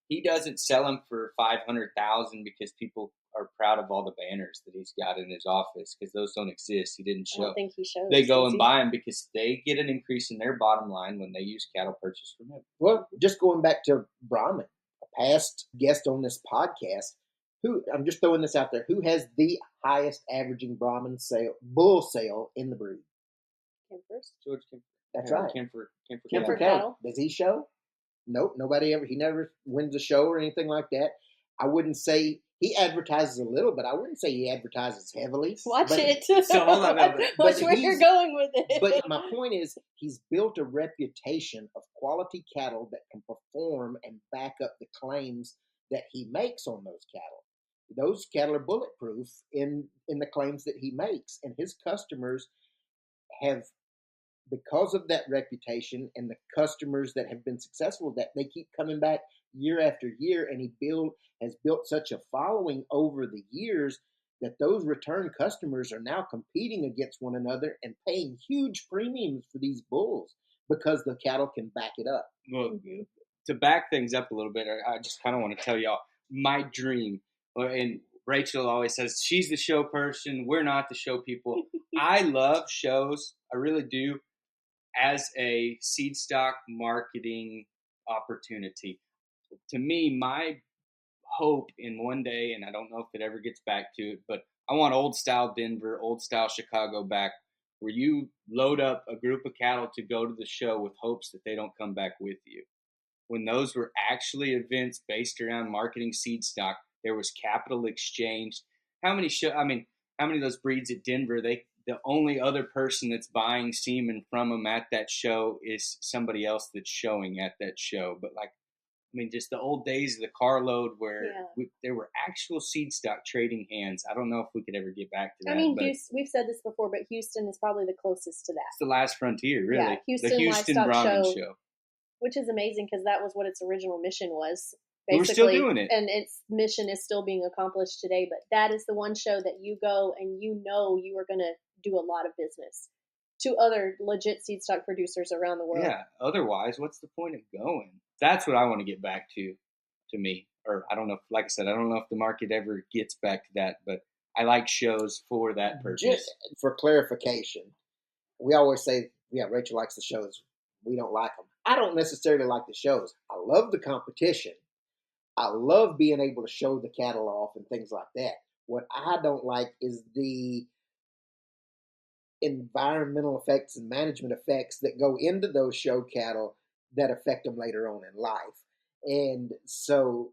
he doesn't sell them for $500,000 because people are proud of all the banners that he's got in his office, because those don't exist. He didn't show. I don't think he shows. They go and buy them because they get an increase in their bottom line when they use cattle purchase from him. Well, just going back to Brahman, a past guest on this podcast, I'm just throwing this out there, who has the highest averaging Brahman bull sale in the breed? Kempers. George Kemper. That's right. Kemper cattle. Does he show? Nope. He never wins a show or anything like that. I wouldn't say he advertises a little, but I wouldn't say he advertises heavily. Watch it. So hold on. Watch where you're going with it. But my point is, he's built a reputation of quality cattle that can perform and back up the claims that he makes on those cattle. Those cattle are bulletproof in the claims that he makes, and his customers have, because of that reputation and the customers that have been successful, that they keep coming back year after year, and he has built such a following over the years that those return customers are now competing against one another and paying huge premiums for these bulls because the cattle can back it up. Well, to back things up a little bit, I just kind of want to tell y'all my dream. And Rachel always says she's the show person. We're not the show people. I love shows. I really do. As a seed stock marketing opportunity. To me, my hope in one day, and I don't know if it ever gets back to it, but I want old style Denver, old style Chicago back, where you load up a group of cattle to go to the show with hopes that they don't come back with you. When those were actually events based around marketing seed stock, there was capital exchanged. How many of those breeds at Denver, the only other person that's buying semen from them at that show is somebody else that's showing at that show. But just the old days of the carload where there were actual seed stock trading hands. I don't know if we could ever get back to that. We've said this before, but Houston is probably the closest to that. It's the last frontier, really. Yeah, the Houston Livestock Brahman show. Which is amazing because that was what its original mission was. But we're still doing it. And its mission is still being accomplished today. But that is the one show that you go and you are going to do a lot of business to other legit Seedstock producers around the world. Yeah. Otherwise, what's the point of going? That's what I want to get back to me. Or I don't know. Like I said, I don't know if the market ever gets back to that, but I like shows for that purpose. Just for clarification, we always say, yeah, Rachel likes the shows. We don't like them. I don't necessarily like the shows. I love the competition. I love being able to show the cattle off and things like that. What I don't like is the environmental effects and management effects that go into those show cattle that affect them later on in life. And so,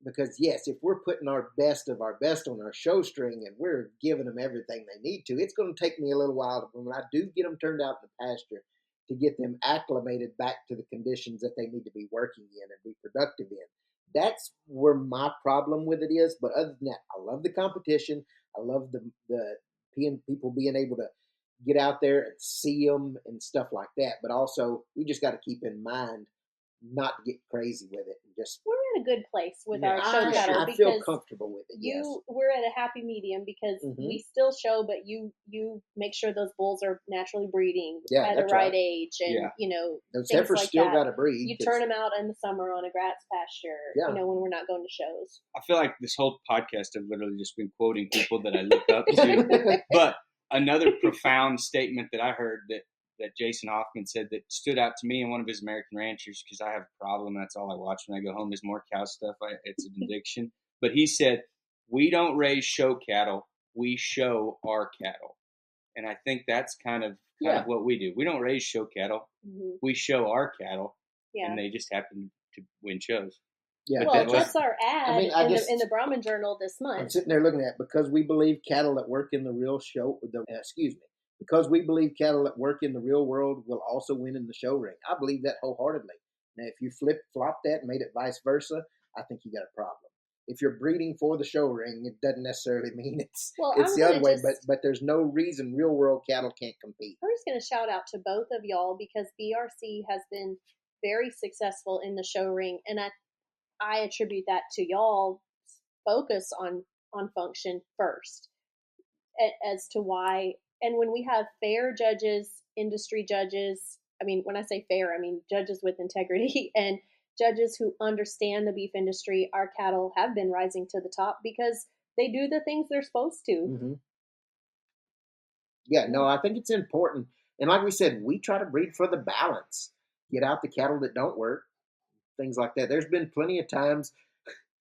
because yes, if we're putting our best of our best on our show string and we're giving them everything they need to, it's going to take me a little while when I do get them turned out in the pasture to get them acclimated back to the conditions that they need to be working in and be productive in. That's where my problem with it is. But other than that, I love the competition. I love the people being able to get out there and see them and stuff like that. But also, we just got to keep in mind not to get crazy with it. And just we're in a good place with our show cattle. I feel comfortable with it. We're at a happy medium because we still show, but you make sure those bulls are naturally breeding at the right age, and those heifers like still got to breed. You turn them out in the summer on a grass pasture. When we're not going to shows. I feel like this whole podcast I've literally just been quoting people that I look up to, but another profound statement that I heard that Jason Hoffman said that stood out to me and one of his American ranchers, because I have a problem. That's all I watch when I go home. There's more cow stuff. It's an addiction. But he said, we don't raise show cattle. We show our cattle. And I think that's kind of what we do. We don't raise show cattle. Mm-hmm. We show our cattle. Yeah. And they just happen to win shows. Yeah. Well, that's our ad in the Brahman Journal this month. I'm sitting there looking at it, because we believe cattle that work in the real show, because we believe cattle that work in the real world will also win in the show ring. I believe that wholeheartedly. Now, if you flop that and made it vice versa, I think you got a problem. If you're breeding for the show ring, it doesn't necessarily mean it's the other way, but there's no reason real world cattle can't compete. I'm just going to shout out to both of y'all, because BRC has been very successful in the show ring, and I attribute that to y'all focus on function first as to why. And when we have fair judges, industry judges, I mean, when I say fair, I mean judges with integrity and judges who understand the beef industry, our cattle have been rising to the top because they do the things they're supposed to. Mm-hmm. Yeah, no, I think it's important. And like we said, we try to breed for the balance. Get out the cattle that don't work, things like that. There's been plenty of times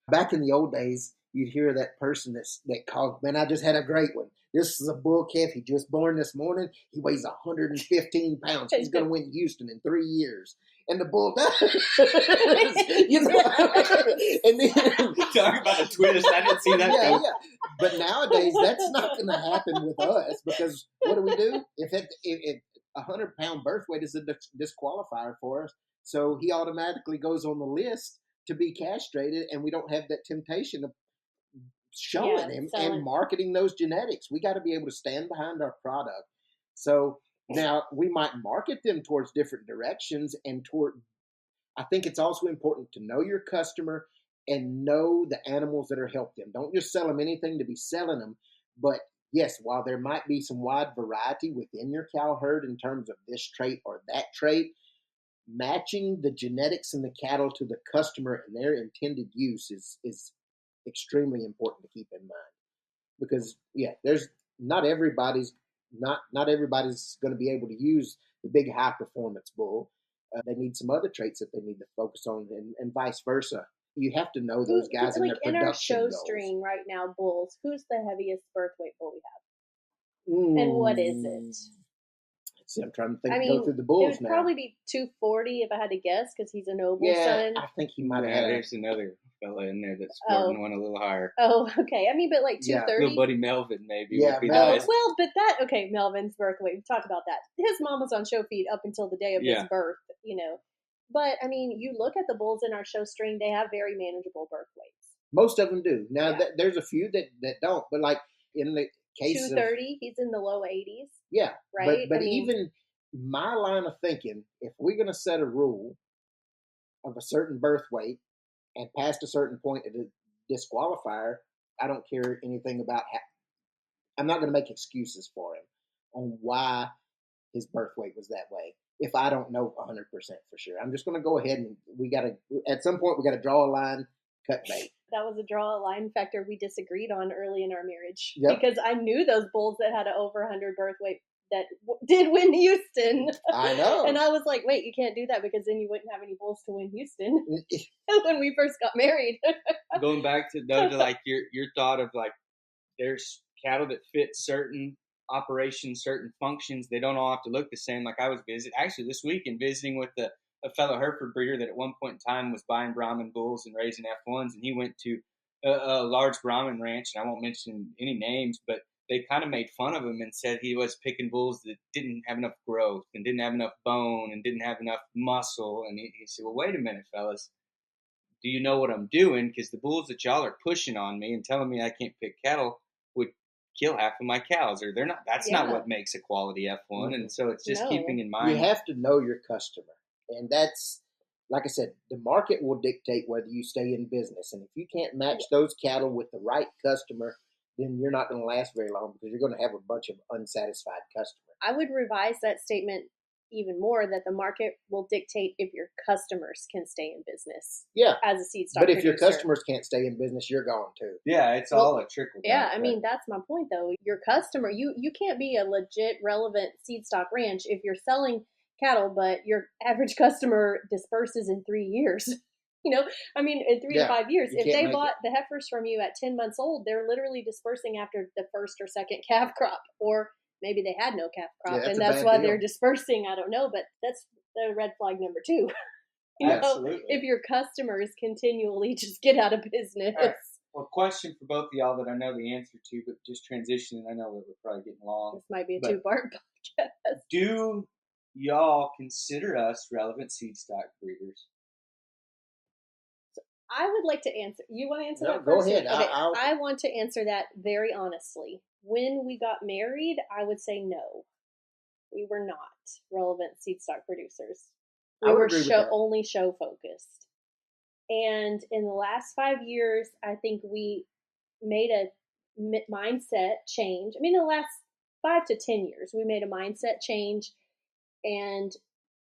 back in the old days, you'd hear that person that called, man, I just had a great one. This is a bull calf. He just born this morning. He weighs 115 pounds. He's going to win Houston in 3 years. And the bull does. And then, talk about a twist. I didn't see that. Yeah. But nowadays, that's not going to happen with us, because what do? If 100-pound birth weight is a disqualifier for us, so he automatically goes on the list to be castrated, and we don't have that temptation of showing him and marketing those genetics. We got to be able to stand behind our product. So now we might market them towards different directions, and I think it's also important to know your customer and know the animals that are helping them. Don't just sell them anything to be selling them. But yes, while there might be some wide variety within your cow herd in terms of this trait or that trait, matching the genetics in the cattle to the customer and their intended use is extremely important to keep in mind, because there's not everybody's going to be able to use the big high performance bull. They need some other traits that they need to focus on, and vice versa. You have to know those guys in their production in our show goals. string right now, bulls. Who's the heaviest birth weight bull we have, and what is it? See, I'm trying to think. Go through the bulls it would now. Probably be 240 if I had to guess, because he's a noble son. I think he might have. There's another fella in there that's sporting one a little higher. Oh, okay. I mean, but like 230. Little buddy Melvin, maybe. Yeah, would be nice. Well, but Melvin's birth weight. We talked about that. His mom was on show feed up until the day of his birth, But I mean, you look at the bulls in our show string; they have very manageable birth weights. Most of them do. Now, there's a few that don't, but like in the case 230, he's in the low 80s. Yeah, right. But even my line of thinking, if we're going to set a rule of a certain birth weight, and past a certain point of the disqualifier, I don't care anything about I'm not going to make excuses for him on why his birth weight was that way if I don't know 100% for sure. I'm just going to go ahead and at some point we got to draw a line, cut bait. That was a draw a line factor we disagreed on early in our marriage. Yep. Because I knew those bulls that had an over 100 birth weight that did win Houston. I know. And I was like, wait, you can't do that because then you wouldn't have any bulls to win Houston when we first got married. Going back to like your thought of like, there's cattle that fit certain operations, certain functions. They don't all have to look the same. Like I was actually this weekend visiting with a fellow Hereford breeder that at one point in time was buying Brahman bulls and raising F1s, and he went to a large Brahman ranch, and I won't mention any names, but they kind of made fun of him and said he was picking bulls that didn't have enough growth and didn't have enough bone and didn't have enough muscle. And he said, well, wait a minute, fellas. Do you know what I'm doing? Because the bulls that y'all are pushing on me and telling me I can't pick cattle would kill half of my cows, or they're not. That's not what makes a quality F1. Mm-hmm. And so it's just keeping in mind. You have to know your customer. And that's, like I said, the market will dictate whether you stay in business. And if you can't match those cattle with the right customer, then you're not going to last very long because you're going to have a bunch of unsatisfied customers. I would revise that statement even more, that the market will dictate if your customers can stay in business. Yeah. As a seed stock But if producer. your customers can't stay in business, you're gone too. Yeah, it's all a trickle down. Yeah, I mean, that's my point though. Your customer, you can't be a legit relevant seed stock ranch if you're selling cattle, but your average customer disperses in 3 years. You know, I mean, in 3 to 5 years. If they bought the heifers from you at 10 months old, they're literally dispersing after the first or second calf crop, or maybe they had no calf crop, and that's why they're dispersing. I don't know, but that's the red flag number 2. You know, if your customers continually just get out of business. Right. Well, question for both of y'all that I know the answer to, but just transitioning. I know that we're probably getting long. This might be a 2-part podcast. Do y'all consider us relevant seed stock breeders? I would like to answer. You want to answer that go first? Ahead. Okay. I want to answer that very honestly. When we got married, I would say no. We were not relevant seed stock producers. We were only show focused. And in the last 5 years, I think we made a mindset change. I mean, in the last 5 to 10 years, we made a mindset change. And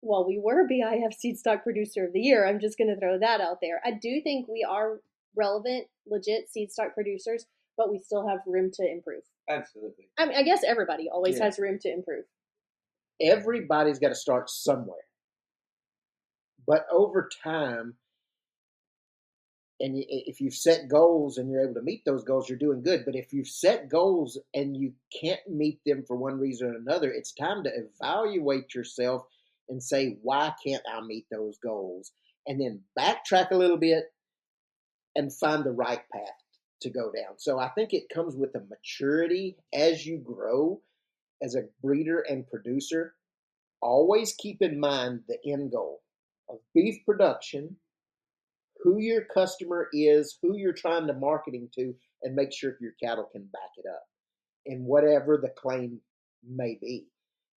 well, we were BIF Seed Stock Producer of the Year. I'm just going to throw that out there. I do think we are relevant, legit seed stock producers, but we still have room to improve. Absolutely. I mean, I guess everybody always has room to improve. Everybody's got to start somewhere. But over time, and if you've set goals and you're able to meet those goals, you're doing good. But if you've set goals and you can't meet them for one reason or another, it's time to evaluate yourself and say, why can't I meet those goals? And then backtrack a little bit and find the right path to go down. So I think it comes with a maturity as you grow as a breeder and producer. Always keep in mind the end goal of beef production, who your customer is, who you're trying to marketing to, and make sure if your cattle can back it up in whatever the claim may be.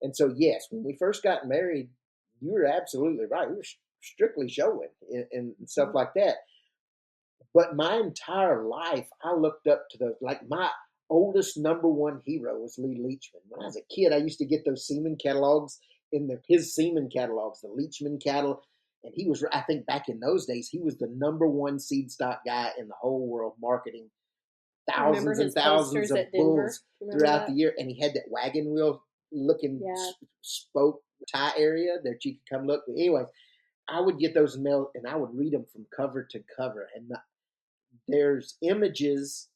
And so, yes, when we first got married, you were absolutely right. We were strictly showing and stuff like that. But my entire life, I looked up to those. Like my oldest number one hero was Lee Leachman. When I was a kid, I used to get those semen catalogs his semen catalogs, the Leachman cattle. And he was, I think back in those days, he was the number one seed stock guy in the whole world, marketing thousands and thousands of bulls throughout the year. And he had that wagon wheel looking spoke tie area that you could come look. But anyway, I would get those mail and I would read them from cover to cover. And there's images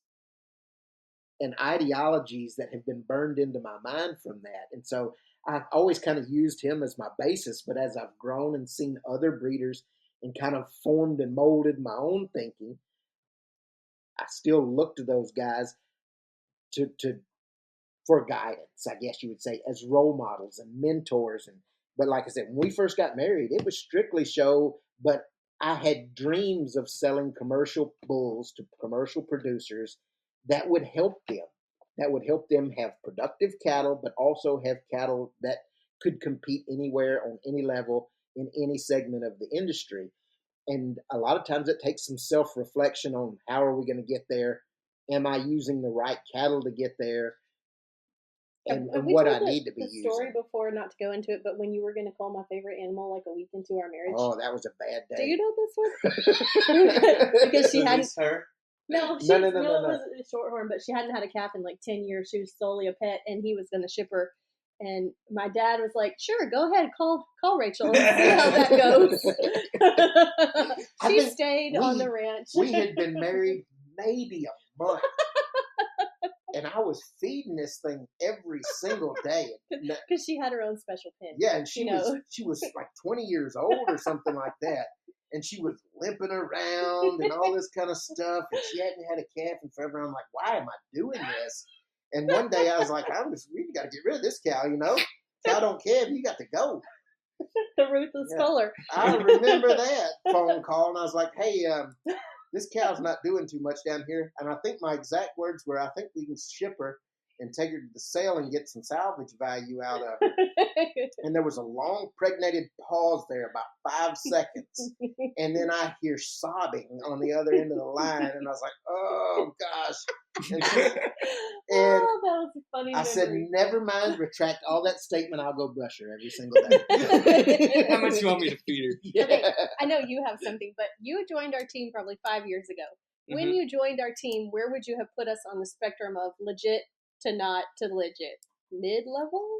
and ideologies that have been burned into my mind from that. And so I've always kind of used him as my basis. But as I've grown and seen other breeders and kind of formed and molded my own thinking, I still look to those guys for guidance, I guess you would say, as role models and mentors. But like I said, when we first got married, it was strictly show, but I had dreams of selling commercial bulls to commercial producers that would help them have productive cattle, but also have cattle that could compete anywhere on any level in any segment of the industry. And a lot of times it takes some self-reflection on how are we going to get there? Am I using the right cattle to get there? And we what told I need to be the story using. before, not to go into it, but when you were going to call my favorite animal like a week into our marriage. Oh, that was a bad day. Do you know this one? Because she hadn't. Her? No, No. it was a shorthorn, but she hadn't had a calf in like 10 years. She was solely a pet, and he was going to ship her. And my dad was like, "Sure, go ahead, call Rachel and see how that goes." She stayed on the ranch. We had been married maybe a month. And I was feeding this thing every single day. Because she had her own special pen. Yeah, and she was like 20 years old or something like that. And she was limping around and all this kind of stuff. And she hadn't had a calf in forever. I'm like, why am I doing this? And one day I was like, we got to get rid of this cow, Cow don't calve, you got to go. The ruthless culler. I remember that phone call, and I was like, hey, this cow's not doing too much down here. And I think my exact words were, I think we can ship her and take her to the sale and get some salvage value out of her. And there was a long pregnated pause there, about 5 seconds. And then I hear sobbing on the other end of the line. And I was like, oh, gosh. And that was a funny I said, memory. never mind, retract all that statement. I'll go brush her every single day. How much you want me to feed her? Yeah. Okay, I know you have something, but you joined our team probably 5 years ago. When you joined our team, where would you have put us on the spectrum of legit to not to legit? Mid-level?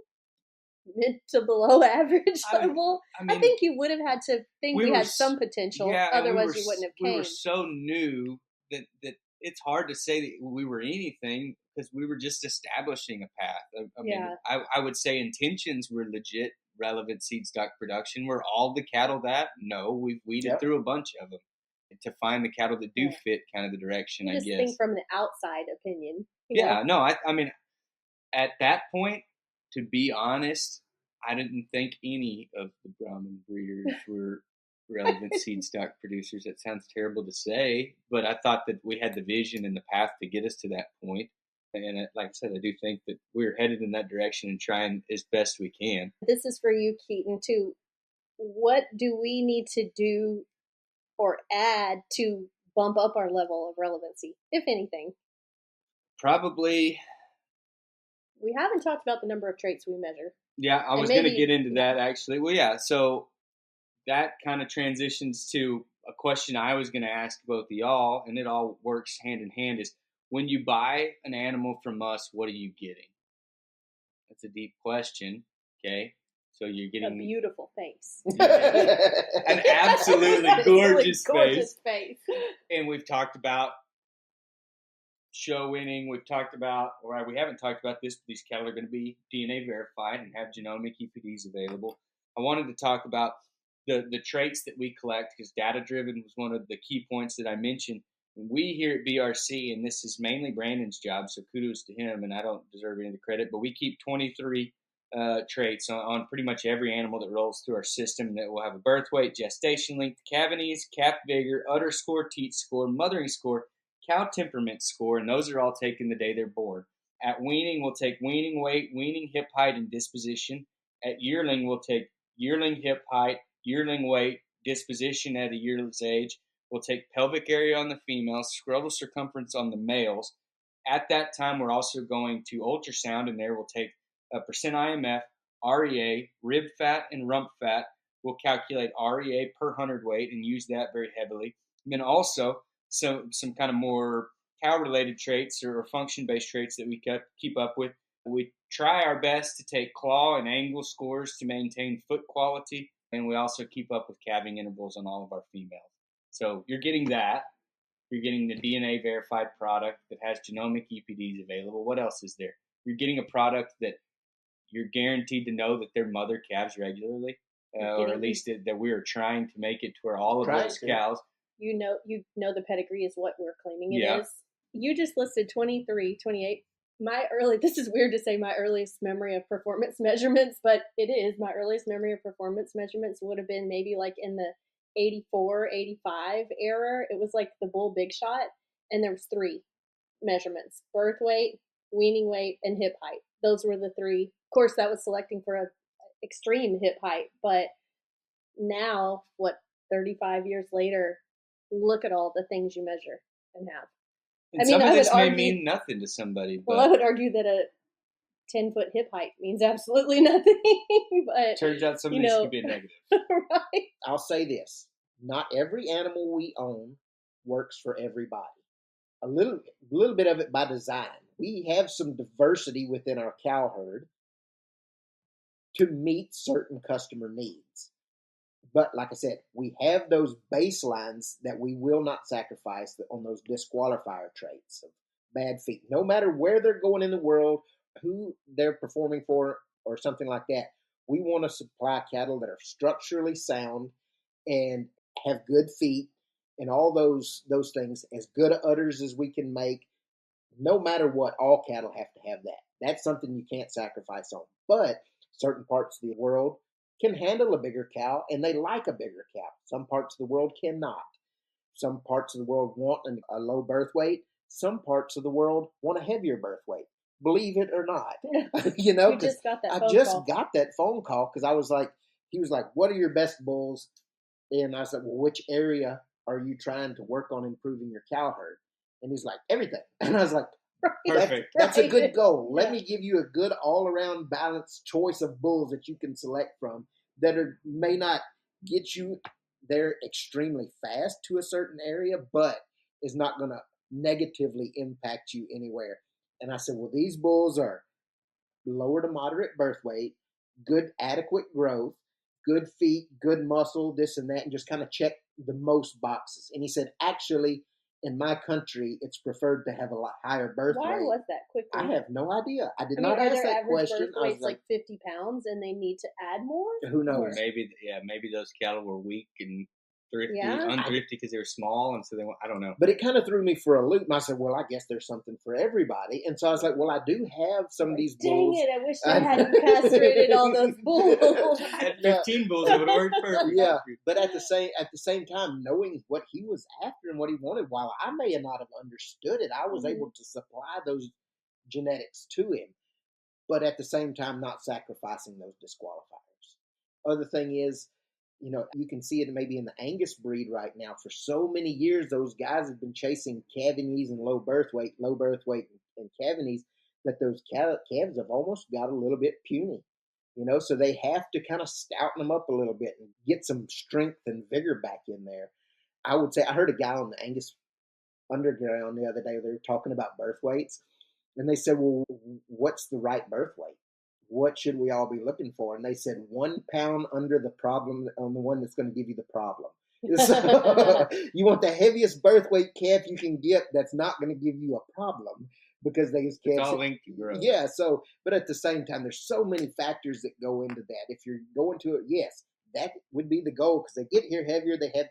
Mid to below average level? I think you would have had to think we had some potential. Yeah, otherwise you wouldn't have came. We were so new that it's hard to say that we were anything because we were just establishing a path. I mean, I would say intentions were legit, relevant Seedstock production. Were all the cattle that? No, we've weeded through a bunch of them to find the cattle that do fit kind of the direction, I guess. Just think from the outside opinion. I mean, at that point, to be honest, I didn't think any of the Brahman breeders were relevant Seedstock producers. That sounds terrible to say, but I thought that we had the vision and the path to get us to that point. And like I said, I do think that we're headed in that direction and trying as best we can. This is for you, Keaton, too. What do we need to do or add to bump up our level of relevancy, if anything? Probably. We haven't talked about the number of traits we measure. Yeah, I was going to get into that, actually. Well, yeah, so that kind of transitions to a question I was going to ask both of y'all, and it all works hand in hand, is when you buy an animal from us, what are you getting? That's a deep question, okay? So you're getting a beautiful face. An absolutely gorgeous face. And we've talked about show winning. We've talked about, or we haven't talked about this, but these cattle are going to be DNA verified and have genomic EPDs available. I wanted to talk about the traits that we collect, because data-driven was one of the key points that I mentioned. And we here at BRC, and this is mainly Brandon's job, so kudos to him, and I don't deserve any of the credit, but we keep 23 traits on pretty much every animal that rolls through our system. That will have a birth weight, gestation length, cavities, calf vigor, udder score, teat score, mothering score, cow temperament score, and those are all taken the day they're born. At weaning, we'll take weaning weight, weaning hip height, and disposition. At yearling, we'll take yearling hip height, yearling weight, disposition at a year's age. We'll take pelvic area on the females, scrotal circumference on the males. At that time, we're also going to ultrasound, and there we'll take a percent IMF, REA, rib fat, and rump fat. We'll calculate REA per hundredweight and use that very heavily. And then also some kind of more cow-related traits or function-based traits that we keep up with. We try our best to take claw and angle scores to maintain foot quality, and we also keep up with calving intervals on all of our females. So you're getting that. You're getting the DNA verified product that has genomic EPDs available. What else is there? You're getting a product that you're guaranteed to know that their mother calves regularly, or at least that we are trying to make it to where all of those cows. You know the pedigree is what we're claiming it is. You just listed 23, 28. This is weird to say my earliest memory of performance measurements, but it is. My earliest memory of performance measurements would have been maybe like in the 84, 85 era. It was like the bull big shot, and there was 3 measurements: birth weight, weaning weight, and hip height. Those were the 3. Of course, that was selecting for an extreme hip height, but now, 35 years later, look at all the things you measure and have. And I mean, some I of would this may argue- mean nothing to somebody, Well, I but would argue that a 10-foot hip height means absolutely nothing. But turns out some of you these know- could be a negative. right. I'll say this: not every animal we own works for everybody. A little bit of it by design. We have some diversity within our cow herd to meet certain customer needs. But like I said, we have those baselines that we will not sacrifice on those disqualifier traits of bad feet. No matter where they're going in the world, who they're performing for, or something like that, we want to supply cattle that are structurally sound and have good feet and all those things, as good udders as we can make. No matter what, all cattle have to have that. That's something you can't sacrifice on. But certain parts of the world can handle a bigger cow, and they like a bigger cow. Some parts of the world cannot. Some parts of the world want a low birth weight. Some parts of the world want a heavier birth weight. Believe it or not. You know, You just got that I phone just call. got that phone call because I was like, he was like, what are your best bulls? And I said, well, which area are you trying to work on improving your cow herd? And he's like, everything. And I was like, Perfect. that's a good Right. goal. Let Yeah. me give you a good all-around balanced choice of bulls that you can select from that may not get you there extremely fast to a certain area, but is not going to negatively impact you anywhere. And I said, well, these bulls are lower to moderate birth weight, good adequate growth, good feet, good muscle, this and that, and just kind of check the most boxes. And he said, actually, in my country, it's preferred to have a lot higher birth Why rate. was that quickly? I have no idea. I did I mean, not are ask their that average question. birth I was weights like, like 50 pounds and they need to add more? who knows? Maybe those cattle were weak and thrifty, Yeah. unthrifty because they were small, and so they. I don't know. But it kind of threw me for a loop. And I said, well, I guess there's something for everybody. And so I was like, well, I do have some of these Dang bulls. it, I wish I hadn't castrated all those bulls. I had 15 bulls that would have worked perfect. Yeah, but at the same time, knowing what he was after and what he wanted, while I may not have understood it, I was Mhm. able to supply those genetics to him. But at the same time, not sacrificing those disqualifiers. Other thing is, you can see it maybe in the Angus breed right now. For so many years, those guys have been chasing Cavanese and low birth weight, and Cavanese, that those calves have almost got a little bit puny. So they have to kind of stouten them up a little bit and get some strength and vigor back in there. I would say I heard a guy on the Angus Underground the other day. They were talking about birth weights, and they said, "Well, what's the right birth weight? What should we all be looking for?" And they said 1 pound under the problem on the one that's going to give you the problem. So, you want the heaviest birth weight calf you can get that's not going to give you a problem, because these calves. It's all linked to growth. Yeah. So, but at the same time, there's so many factors that go into that. If you're going to it, yes, that would be the goal, because they get here heavier, they have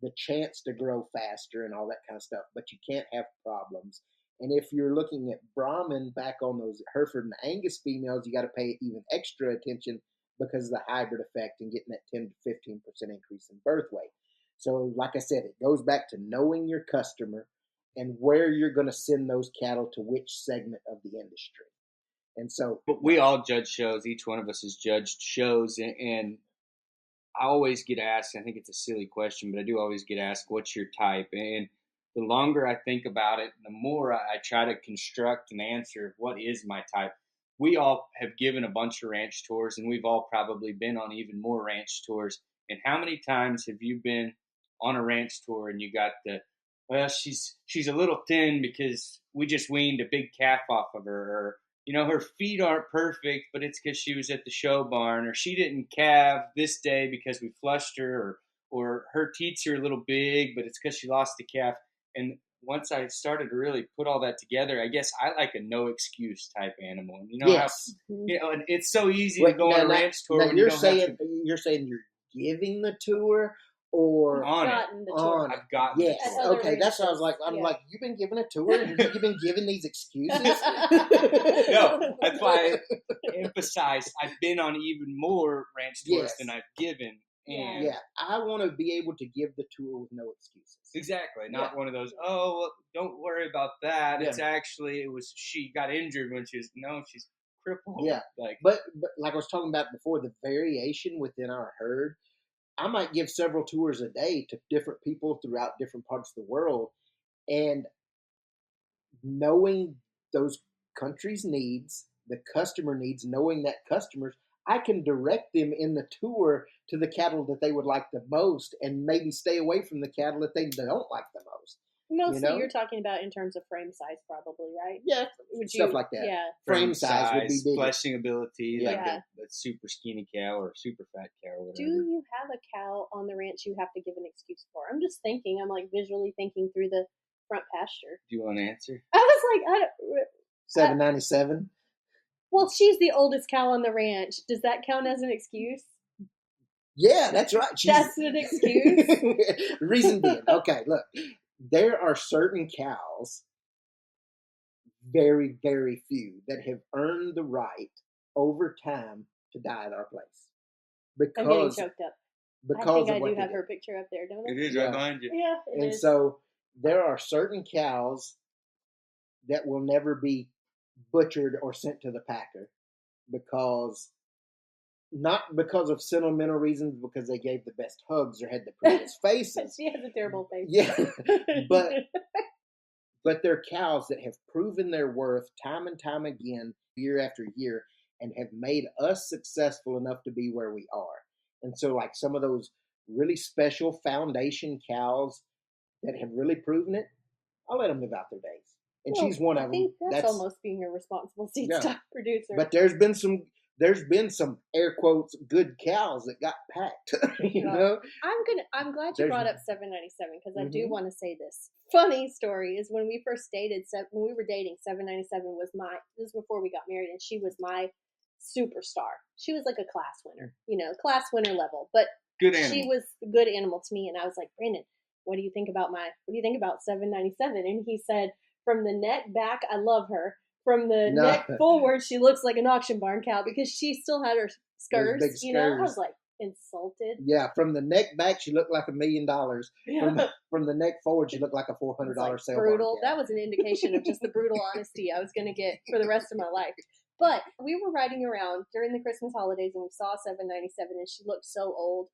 the chance to grow faster and all that kind of stuff. But you can't have problems. And if you're looking at Brahman back on those Hereford and Angus females, you got to pay even extra attention because of the hybrid effect and getting that 10 to 15% increase in birth weight. So like I said, it goes back to knowing your customer and where you're going to send those cattle to which segment of the industry. And so, but we all judge shows. Each one of us has judged shows, and I always get asked, I think it's a silly question, but I do always get asked, what's your type? And the longer I think about it, the more I try to construct an answer of what is my type. We all have given a bunch of ranch tours, and we've all probably been on even more ranch tours. And how many times have you been on a ranch tour and you got she's a little thin because we just weaned a big calf off of her, or her feet aren't perfect, but it's because she was at the show barn, or she didn't calve this day because we flushed her, or her teats are a little big, but it's because she lost the calf. And once I started to really put all that together, I guess I like a no excuse type animal. And yes. and it's so easy to go on a ranch tour. Now when you're you don't have to, you're saying you're giving the tour, or on it. Gotten the tour. I've gotten yes. the tour. At other Okay, that's what I was like. ranches. I'm Yeah. like, you've been given a tour, and you've been given these excuses. No, that's why I emphasize I've been on even more ranch tours Yes. than I've given. And Yeah, I want to be able to give the tour with no excuses. exactly. Not Yeah. one of those, oh, well, don't worry about that. Yeah. It's actually, she got injured when she's crippled. Yeah. Like, But like I was talking about before, the variation within our herd, I might give several tours a day to different people throughout different parts of the world, and knowing those countries' needs, the customer needs, knowing that customers, I can direct them in the tour to the cattle that they would like the most, and maybe stay away from the cattle that they don't like the most. Mostly you're talking about in terms of frame size, probably, right? Yeah, stuff like that. Yeah. Frame size would be big. Fleshing ability, Yeah. like a super skinny cow or super fat cow or whatever. Do you have a cow on the ranch you have to give an excuse for? I'm just thinking. I'm like visually thinking through the front pasture. Do you want to answer? I was like, 797. Well, she's the oldest cow on the ranch. Does that count as an excuse? Yeah, that's right. That's an excuse. Reason being, okay, look, there are certain cows, very, very few, that have earned the right over time to die at our place. I'm getting Because choked up. because I of think I what do they have do. her picture up there, don't I? It is Yeah. right behind you. Yeah, it And is. so there are certain cows that will never be butchered or sent to the packer not because of sentimental reasons, because they gave the best hugs or had the prettiest faces. She has a terrible face. Yeah, but they're cows that have proven their worth time and time again, year after year, and have made us successful enough to be where we are. And so, like some of those really special foundation cows that have really proven it, I'll let them live out their days. And Well, she's one of I them. think that's almost being a responsible seedstock producer. But there's been some air quotes good cows that got packed. You know, I'm glad you brought up 797 because I do Mhm. want to say this. Funny story is when we first dated, when we were dating, 797 was this was before we got married, and she was my superstar. She was like a class winner, class winner level. But Good animal. she was a good animal to me, and I was like, Brandon, what do you think about 797? And he said, from the neck back, I love her. From the neck forward, she looks like an auction barn cow because she still had her skirts. big I skirts. was like insulted. Yeah, from the neck back, she looked like $1 million. Yeah. From the neck forward, she looked like a $400 sale. Brutal. That was an indication of just the brutal honesty I was going to get for the rest of my life. But we were riding around during the Christmas holidays and we saw 797 and she looked so old.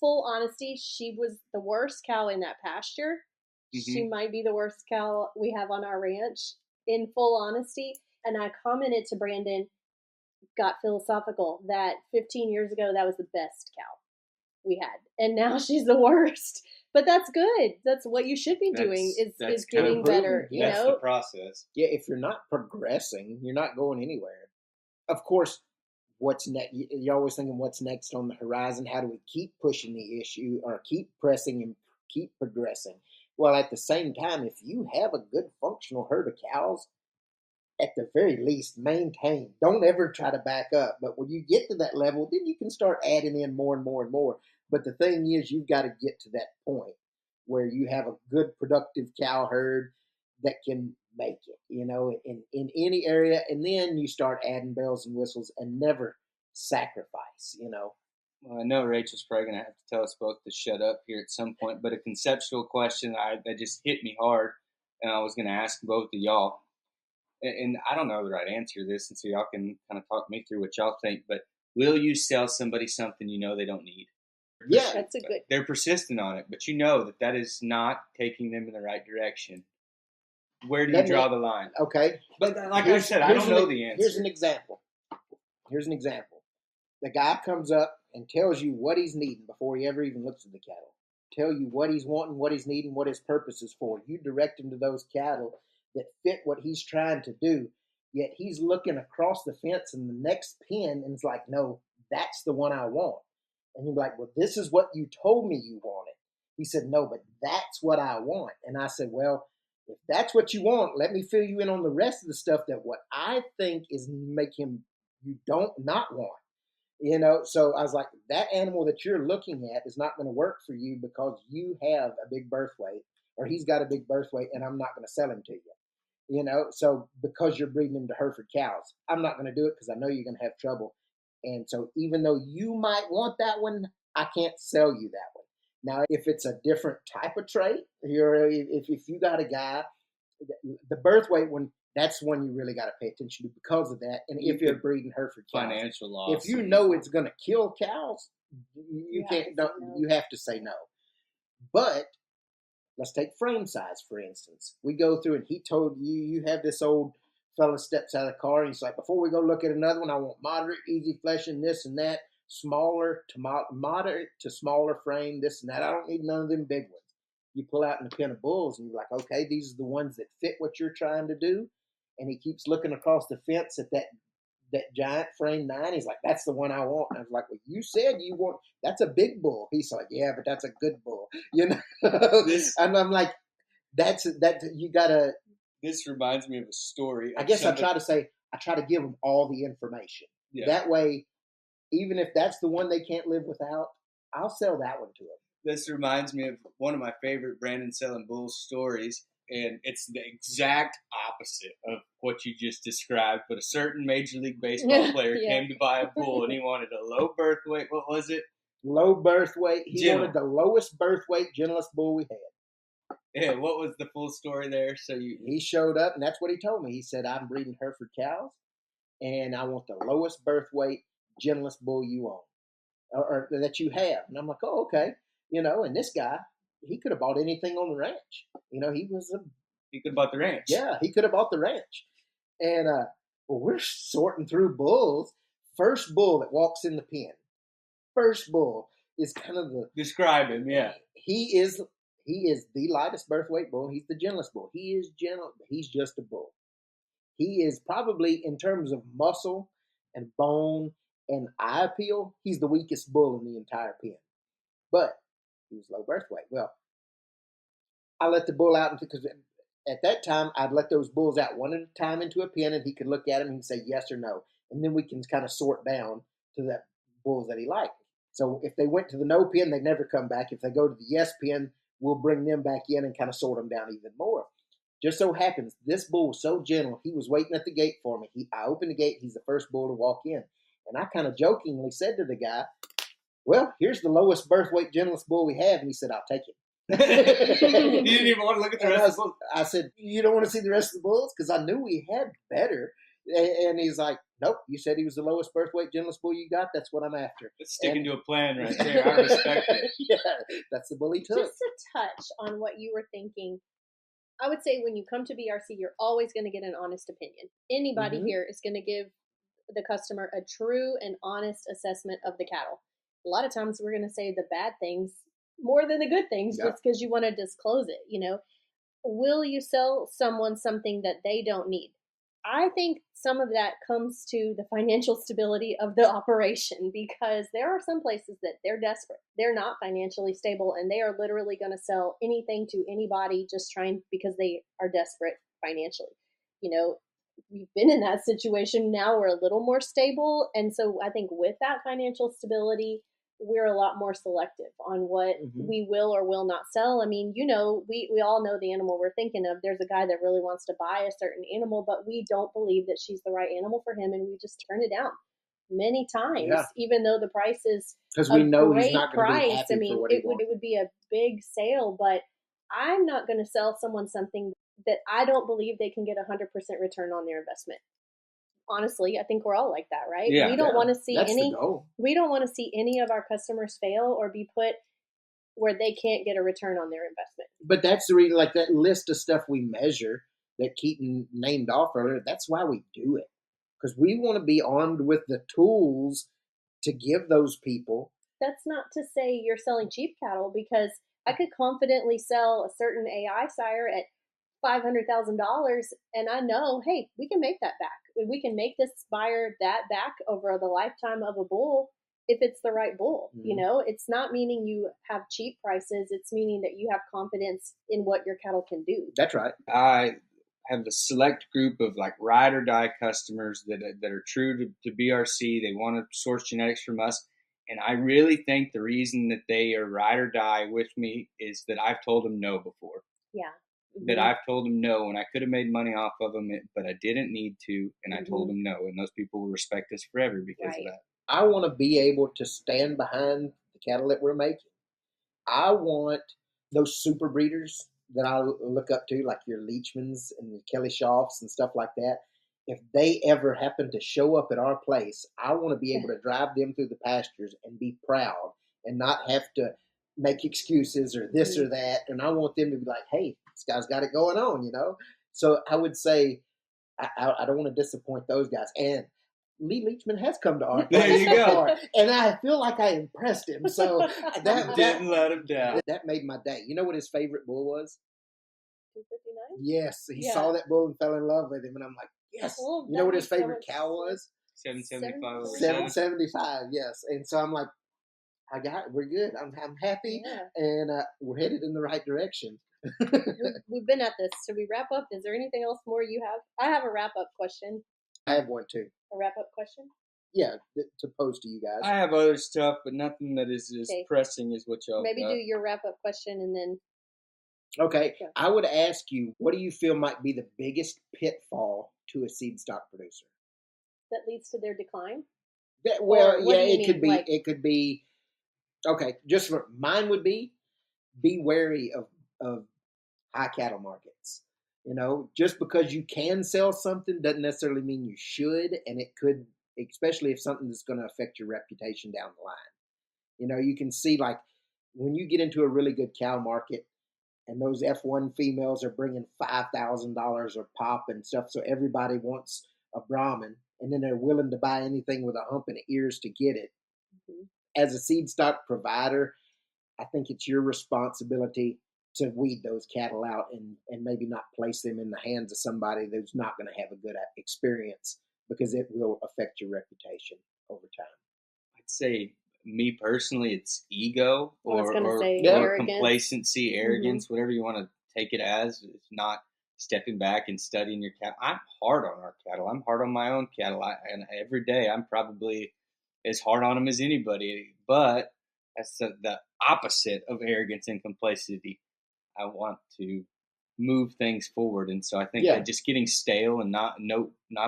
Full honesty, she was the worst cow in that pasture. Mm-hmm. She might be the worst cow we have on our ranch, in full honesty. And I commented to Brandon, got philosophical, that 15 years ago, that was the best cow we had. And now she's the worst. But that's good. That's what you should be doing is getting better. That's the process. Yeah, if you're not progressing, you're not going anywhere. Of course, what's next? You're always thinking what's next on the horizon. How do we keep pushing the issue or keep pressing and keep progressing? Well, at the same time, if you have a good functional herd of cows, at the very least, maintain. Don't ever try to back up. But when you get to that level, then you can start adding in more and more and more. But the thing is, you've got to get to that point where you have a good, productive cow herd that can make it, in any area. And then you start adding bells and whistles and never sacrifice, Well, I know Rachel's probably going to have to tell us both to shut up here at some point, but a conceptual question that just hit me hard, and I was going to ask both of y'all. And I don't know the right answer to this, and so y'all can kind of talk me through what y'all think, but will you sell somebody something they don't need? Yeah. That's a good. They're persistent on it, but that is not taking them in the right direction. Where do you draw the line? Okay. But like I said, I don't know the answer. Here's an example. The guy comes up and tells you what he's needing before he ever even looks at the cattle. Tell you what he's wanting, what he's needing, what his purpose is for. You direct him to those cattle that fit what he's trying to do. Yet he's looking across the fence in the next pen and it's like, no, that's the one I want. And you're like, well, this is what you told me you wanted. He said, no, but that's what I want. And I said, well, if that's what you want, let me fill you in on the rest of the stuff that what I think is make him you don't not want. So I was like, that animal that you're looking at is not going to work for you because you have a big birth weight or he's got a big birth weight and I'm not going to sell him to you. So because you're breeding him to Hereford cows, I'm not going to do it because I know you're going to have trouble. And so even though you might want that one, I can't sell you that one. Now, if it's a different type of trait, if you got a guy, the birth weight one, that's one you really got to pay attention to because of that. And if you're breeding Hereford cows, financial loss. if you know it's going to kill cows, You can't. No, you have to say no. But let's take frame size, for instance. We go through and he told you have this old fella steps out of the car and he's like, before we go look at another one, I want moderate, easy fleshing, this and that, smaller to moderate to smaller frame, this and that. I don't need none of them big ones. You pull out in the pen of bulls and you're like, okay, these are the ones that fit what you're trying to do. And he keeps looking across the fence at that giant frame 9. He's like, that's the one I want. And I was like, well, you said you want, that's a big bull. He's like, yeah, but that's a good bull, and I'm like, you gotta. This reminds me of a story. I guess I try to give them all the information. Yeah. That way, even if that's the one they can't live without, I'll sell that one to them. This reminds me of one of my favorite Brandon selling bulls stories. And it's the exact opposite of what you just described. But a certain Major League Baseball player came to buy a bull, and he wanted a low birth weight. What was it? Low birth weight. He wanted the lowest birth weight, gentlest bull we had. Yeah, what was the full story there? He showed up, and that's what he told me. He said, I'm breeding Hereford cows, and I want the lowest birth weight, gentlest bull you own, or that you have. And I'm like, oh, okay. And this guy, he could have bought anything on the ranch. He could have bought the ranch. Yeah, he could have bought the ranch. And we're sorting through bulls. First bull that walks in the pen. First bull is kind of the describe him. Yeah, he is the lightest birth weight bull. He's the gentlest bull. He is gentle. He's just a bull. He is probably, in terms of muscle and bone and eye appeal, he's the weakest bull in the entire pen. But he was low birth weight. Well, I let the bull out because at that time I'd let those bulls out one at a time into a pen, and he could look at them and say yes or no, and then we can kind of sort down to the bulls that he liked. So if they went to the no pen, they'd never come back. If they go to the yes pen, we'll bring them back in and kind of sort them down even more. Just so happens this bull was so gentle, he was waiting at the gate for me. I opened the gate. He's the first bull to walk in, and I kind of jokingly said to the guy, well, here's the lowest birth weight, gentlest bull we have. And he said, I'll take him. You didn't even want to look at the rest of the bulls? I said, you don't want to see the rest of the bulls? Because I knew we had better. And he's like, nope, you said he was the lowest birth weight, gentlest bull you got. That's what I'm after. It's sticking to a plan right there. I respect it. Yeah, that's the bull he took. Just to touch on what you were thinking, I would say when you come to BRC, you're always going to get an honest opinion. Anybody here is going to give the customer a true and honest assessment of the cattle. A lot of times we're going to say the bad things more than the good things just because you want to disclose it. Will you sell someone something that they don't need? I think some of that comes to the financial stability of the operation, because there are some places that they're desperate. They're not financially stable, and they are literally going to sell anything to anybody just trying because they are desperate financially. We've been in that situation. Now we're a little more stable. And so I think with that financial stability, we're a lot more selective on what we will or will not sell. I mean, we all know the animal we're thinking of. There's a guy that really wants to buy a certain animal, but we don't believe that she's the right animal for him, and we just turn it down many times, even though the price is because we know he's not going to be happy. I mean, it would be a big sale, but I'm not going to sell someone something that I don't believe they can get 100% return on their investment. Honestly, I think we're all like that, right? Yeah, we don't want to see we don't want to see any of our customers fail or be put where they can't get a return on their investment. But that's the reason, like that list of stuff we measure that Keaton named off earlier, that's why we do it. Because we want to be armed with the tools to give those people. That's not to say you're selling cheap cattle, because I could confidently sell a certain AI sire at $500,000, and I know, hey, we can make that back. We can make this buyer that back over the lifetime of a bull if it's the right bull. It's not meaning you have cheap prices. It's meaning that you have confidence in what your cattle can do. That's right. I have a select group of like ride or die customers that are true to BRC. They want to source genetics from us. And I really think the reason that they are ride or die with me is that I've told them no before. Yeah. That I've told them no, and I could have made money off of them, but I didn't need to, and I told them no. And those people will respect us forever because of that. I want to be able to stand behind the cattle that we're making. I want those super breeders that I look up to, like your Leachmans and the Kelly Shoffs and stuff like that. if they ever happen to show up at our place, I want to be able to drive them through the pastures and be proud and not have to make excuses or this or that. And I want them to be like, hey, this guy's got it going on, So I would say I don't want to disappoint those guys. And Lee Leachman has come to our place There you go. before, and I feel like I impressed him. So that Didn't let him down. That made my day. You know what his favorite bull was? 259? Yes, he saw that bull and fell in love with him, and I'm like, yes. Oh, You know what his that makes so favorite much cow was? 775 over 775. Yes, and so I'm like, we're good. I'm happy, and we're headed in the right direction. We've been at this. Should we wrap up? Is there anything else more you have? I have a wrap up question. I have one too. A wrap up question? Yeah, to pose to you guys. I have other stuff, but nothing that is as pressing as what y'all Maybe got. do your wrap up question and then. Okay, I would ask you, what do you feel might be the biggest pitfall to a seed stock producer? That leads to their decline? It could be. Okay, just for mine would be wary of high cattle markets. Just because you can sell something doesn't necessarily mean you should, and it could, especially if something that's going to affect your reputation down the line. You can see, like, when you get into a really good cow market and those F1 females are bringing $5,000 a pop and stuff, so everybody wants a Brahman, and then they're willing to buy anything with a hump and ears to get it. Mm-hmm. As a seed stock provider, I think it's your responsibility to weed those cattle out and maybe not place them in the hands of somebody that's not going to have a good experience, because it will affect your reputation over time. I'd say, me personally, it's ego or complacency, arrogance, whatever you want to take it as. It's not stepping back and studying your cattle. I'm hard on our cattle. I'm hard on my own cattle. And every day I'm probably as hard on them as anybody. But that's the opposite of arrogance and complacency. I want to move things forward. And so I think that just getting stale and not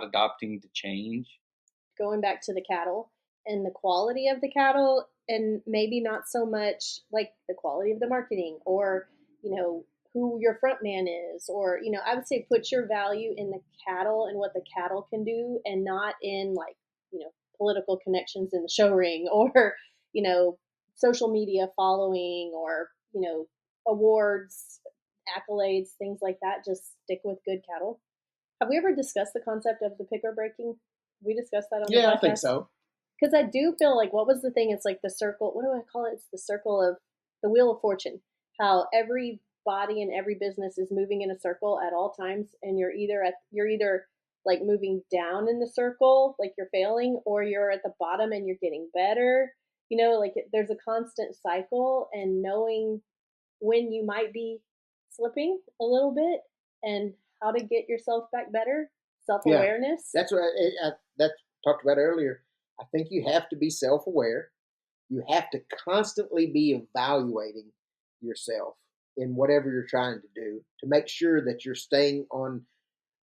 adopting to change. Going back to the cattle and the quality of the cattle, and maybe not so much like the quality of the marketing or, who your front man is, or, I would say put your value in the cattle and what the cattle can do, and not in political connections in the show ring or, social media following or, awards, accolades, things like that. Just stick with good cattle. Have we ever discussed the concept of the picker breaking? We discussed that on the podcast? Yeah, I think so. Because I do feel like, what was the thing? It's like the circle. What do I call it? It's the circle of the wheel of fortune. How every body and every business is moving in a circle at all times, and you're either like moving down in the circle, like you're failing, or you're at the bottom and you're getting better. There's a constant cycle, and knowing when you might be slipping a little bit and how to get yourself back better, self-awareness. Yeah, that's what I talked about earlier. I think you have to be self-aware. You have to constantly be evaluating yourself in whatever you're trying to do to make sure that you're staying on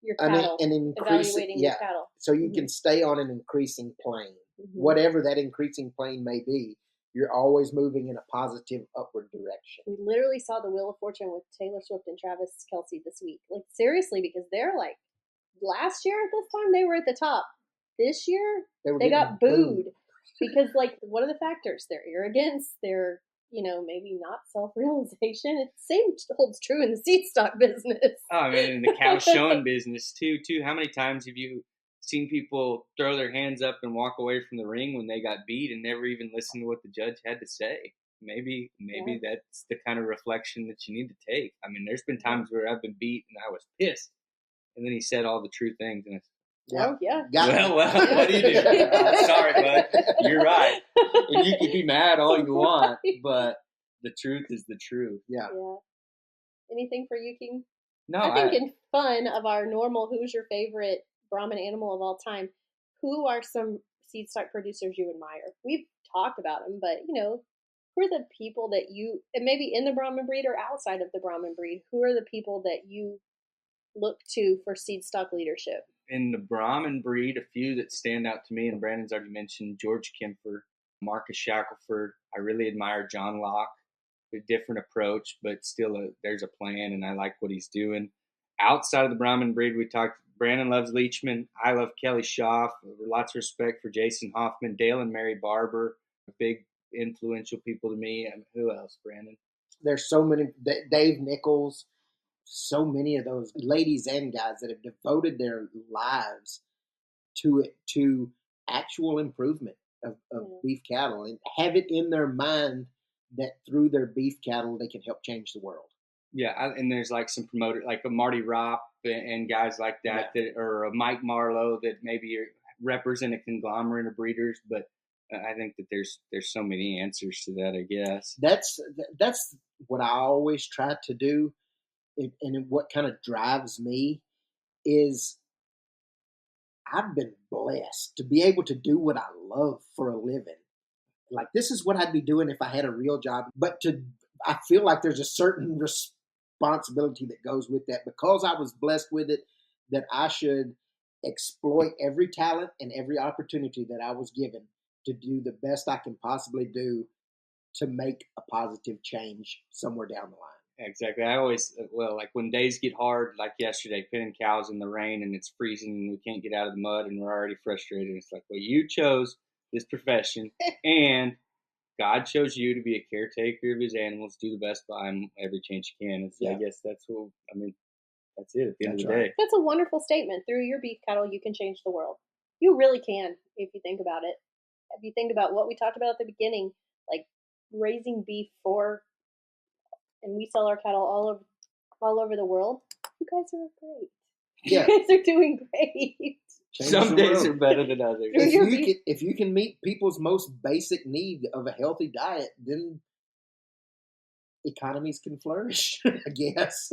your cattle, evaluating your cattle. So you can stay on an increasing plane. Whatever that increasing plane may be, you're always moving in a positive upward direction. We literally saw the Wheel of Fortune with Taylor Swift and Travis Kelce this week. Like, seriously, because they're like, last year at this time, they were at the top. This year, they got booed. Because, like, what are the factors? Their arrogance, their, maybe not self-realization. The same holds true in the seed stock business. Oh, I mean, in the cow showing business, too. How many times have you seen people throw their hands up and walk away from the ring when they got beat and never even listen to what the judge had to say? Maybe that's the kind of reflection that you need to take. I mean, there's been times where I've been beat and I was pissed, and then he said all the true things, and well, what do you do? Sorry, bud. You're right. And you can be mad all you want, but the truth is the truth. Yeah. Anything for you, King? No, I think in fun of our normal, who's your favorite Brahman animal of all time, who are some seed stock producers you admire? We've talked about them, but who are the people that you, and maybe in the Brahman breed or outside of the Brahman breed, who are the people that you look to for seed stock leadership? In the Brahman breed, a few that stand out to me, and Brandon's already mentioned George Kemper, Marcus Shackelford. I really admire John Locke. A different approach, but still there's a plan, and I like what he's doing. Outside of the Brahman breed, we talked Brandon loves Leachman. I love Kelly Schaaf. Lots of respect for Jason Hoffman, Dale and Mary Barber, big influential people to me. Who else, Brandon? There's so many, Dave Nichols, so many of those ladies and guys that have devoted their lives to actual improvement of beef cattle and have it in their mind that through their beef cattle they can help change the world. Yeah, and there's like some promoter, like a Marty Ropp and guys like that, or a Mike Marlowe that maybe represent a conglomerate of breeders, but I think that there's so many answers to that, I guess. That's what I always try to do, and what kind of drives me is I've been blessed to be able to do what I love for a living. Like, this is what I'd be doing if I had a real job, but I feel like there's a certain responsibility that goes with that because I was blessed with it, that I should exploit every talent and every opportunity that I was given to do the best I can possibly do to make a positive change somewhere down the line. Exactly. I always, like when days get hard, like yesterday, pinning cows in the rain and it's freezing and we can't get out of the mud and we're already frustrated. It's like, well, you chose this profession and God chose you to be a caretaker of his animals, do the best by them every chance you can. I guess that's that's it at the end of the day. That's a wonderful statement. Through your beef cattle, you can change the world. You really can, if you think about it. If you think about what we talked about at the beginning, like raising beef and we sell our cattle all over the world. You guys are great. Yeah. You guys are doing great. Some days are better than others. If you can meet people's most basic need of a healthy diet, then economies can flourish, I guess.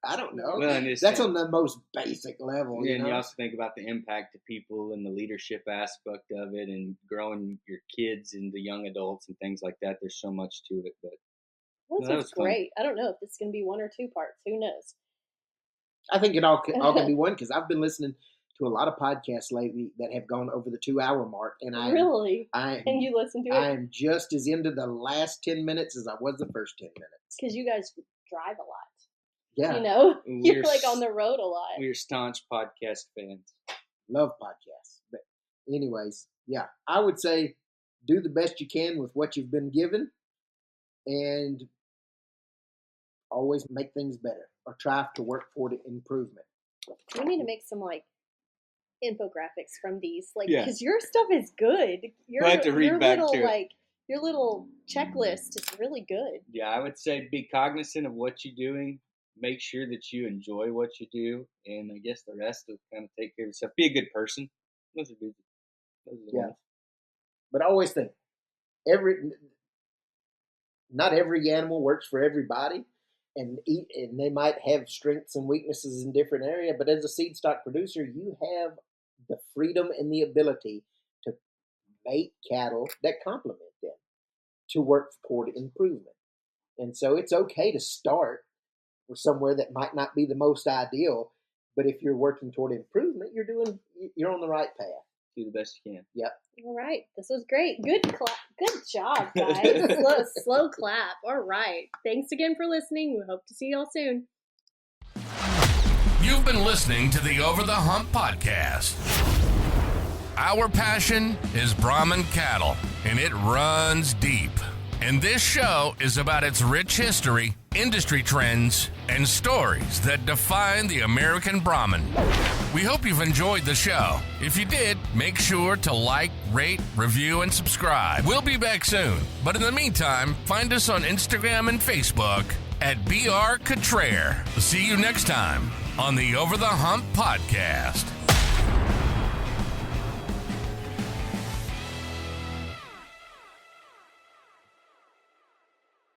I don't know. Well, that's on the most basic level. Yeah, and you also think about the impact to people and the leadership aspect of it and growing your kids into young adults and things like that. There's so much to it. But that was great. I don't know if it's going to be 1 or 2 parts. Who knows? I think it all can be one because I've been listening to a lot of podcasts lately that have gone over the 2-hour mark. And and you listen to it? I am just as into the last 10 minutes as I was the first 10 minutes. Because you guys drive a lot. Yeah. You know, you're like on the road a lot. We're staunch podcast fans. Love podcasts. But anyways, yeah, I would say do the best you can with what you've been given and always make things better or try to work toward improvement. We need to make some infographics from these, because your stuff is good. I have to read back to it. Your little checklist is really good. Yeah, I would say be cognizant of what you're doing. Make sure that you enjoy what you do, and I guess the rest will kind of take care of itself. Be a good person. Those are the ones. But I always think not every animal works for everybody, and they might have strengths and weaknesses in different areas. But as a seed stock producer, you have the freedom and the ability to make cattle that complement them to work toward improvement. And so it's okay to start or somewhere that might not be the most ideal, but if you're working toward improvement, you're on the right path. Do the best you can. Yep. All right. This was great. Good job, guys. slow clap. All right. Thanks again for listening. We hope to see y'all soon. You've been listening to the Over the Hump podcast. Our passion is Brahman cattle, and it runs deep. And this show is about its rich history, industry trends, and stories that define the American Brahman. We hope you've enjoyed the show. If you did, make sure to like, rate, review, and subscribe. We'll be back soon. But in the meantime, find us on Instagram and Facebook at BR Cutrer. See you next time on the Over the Hump podcast.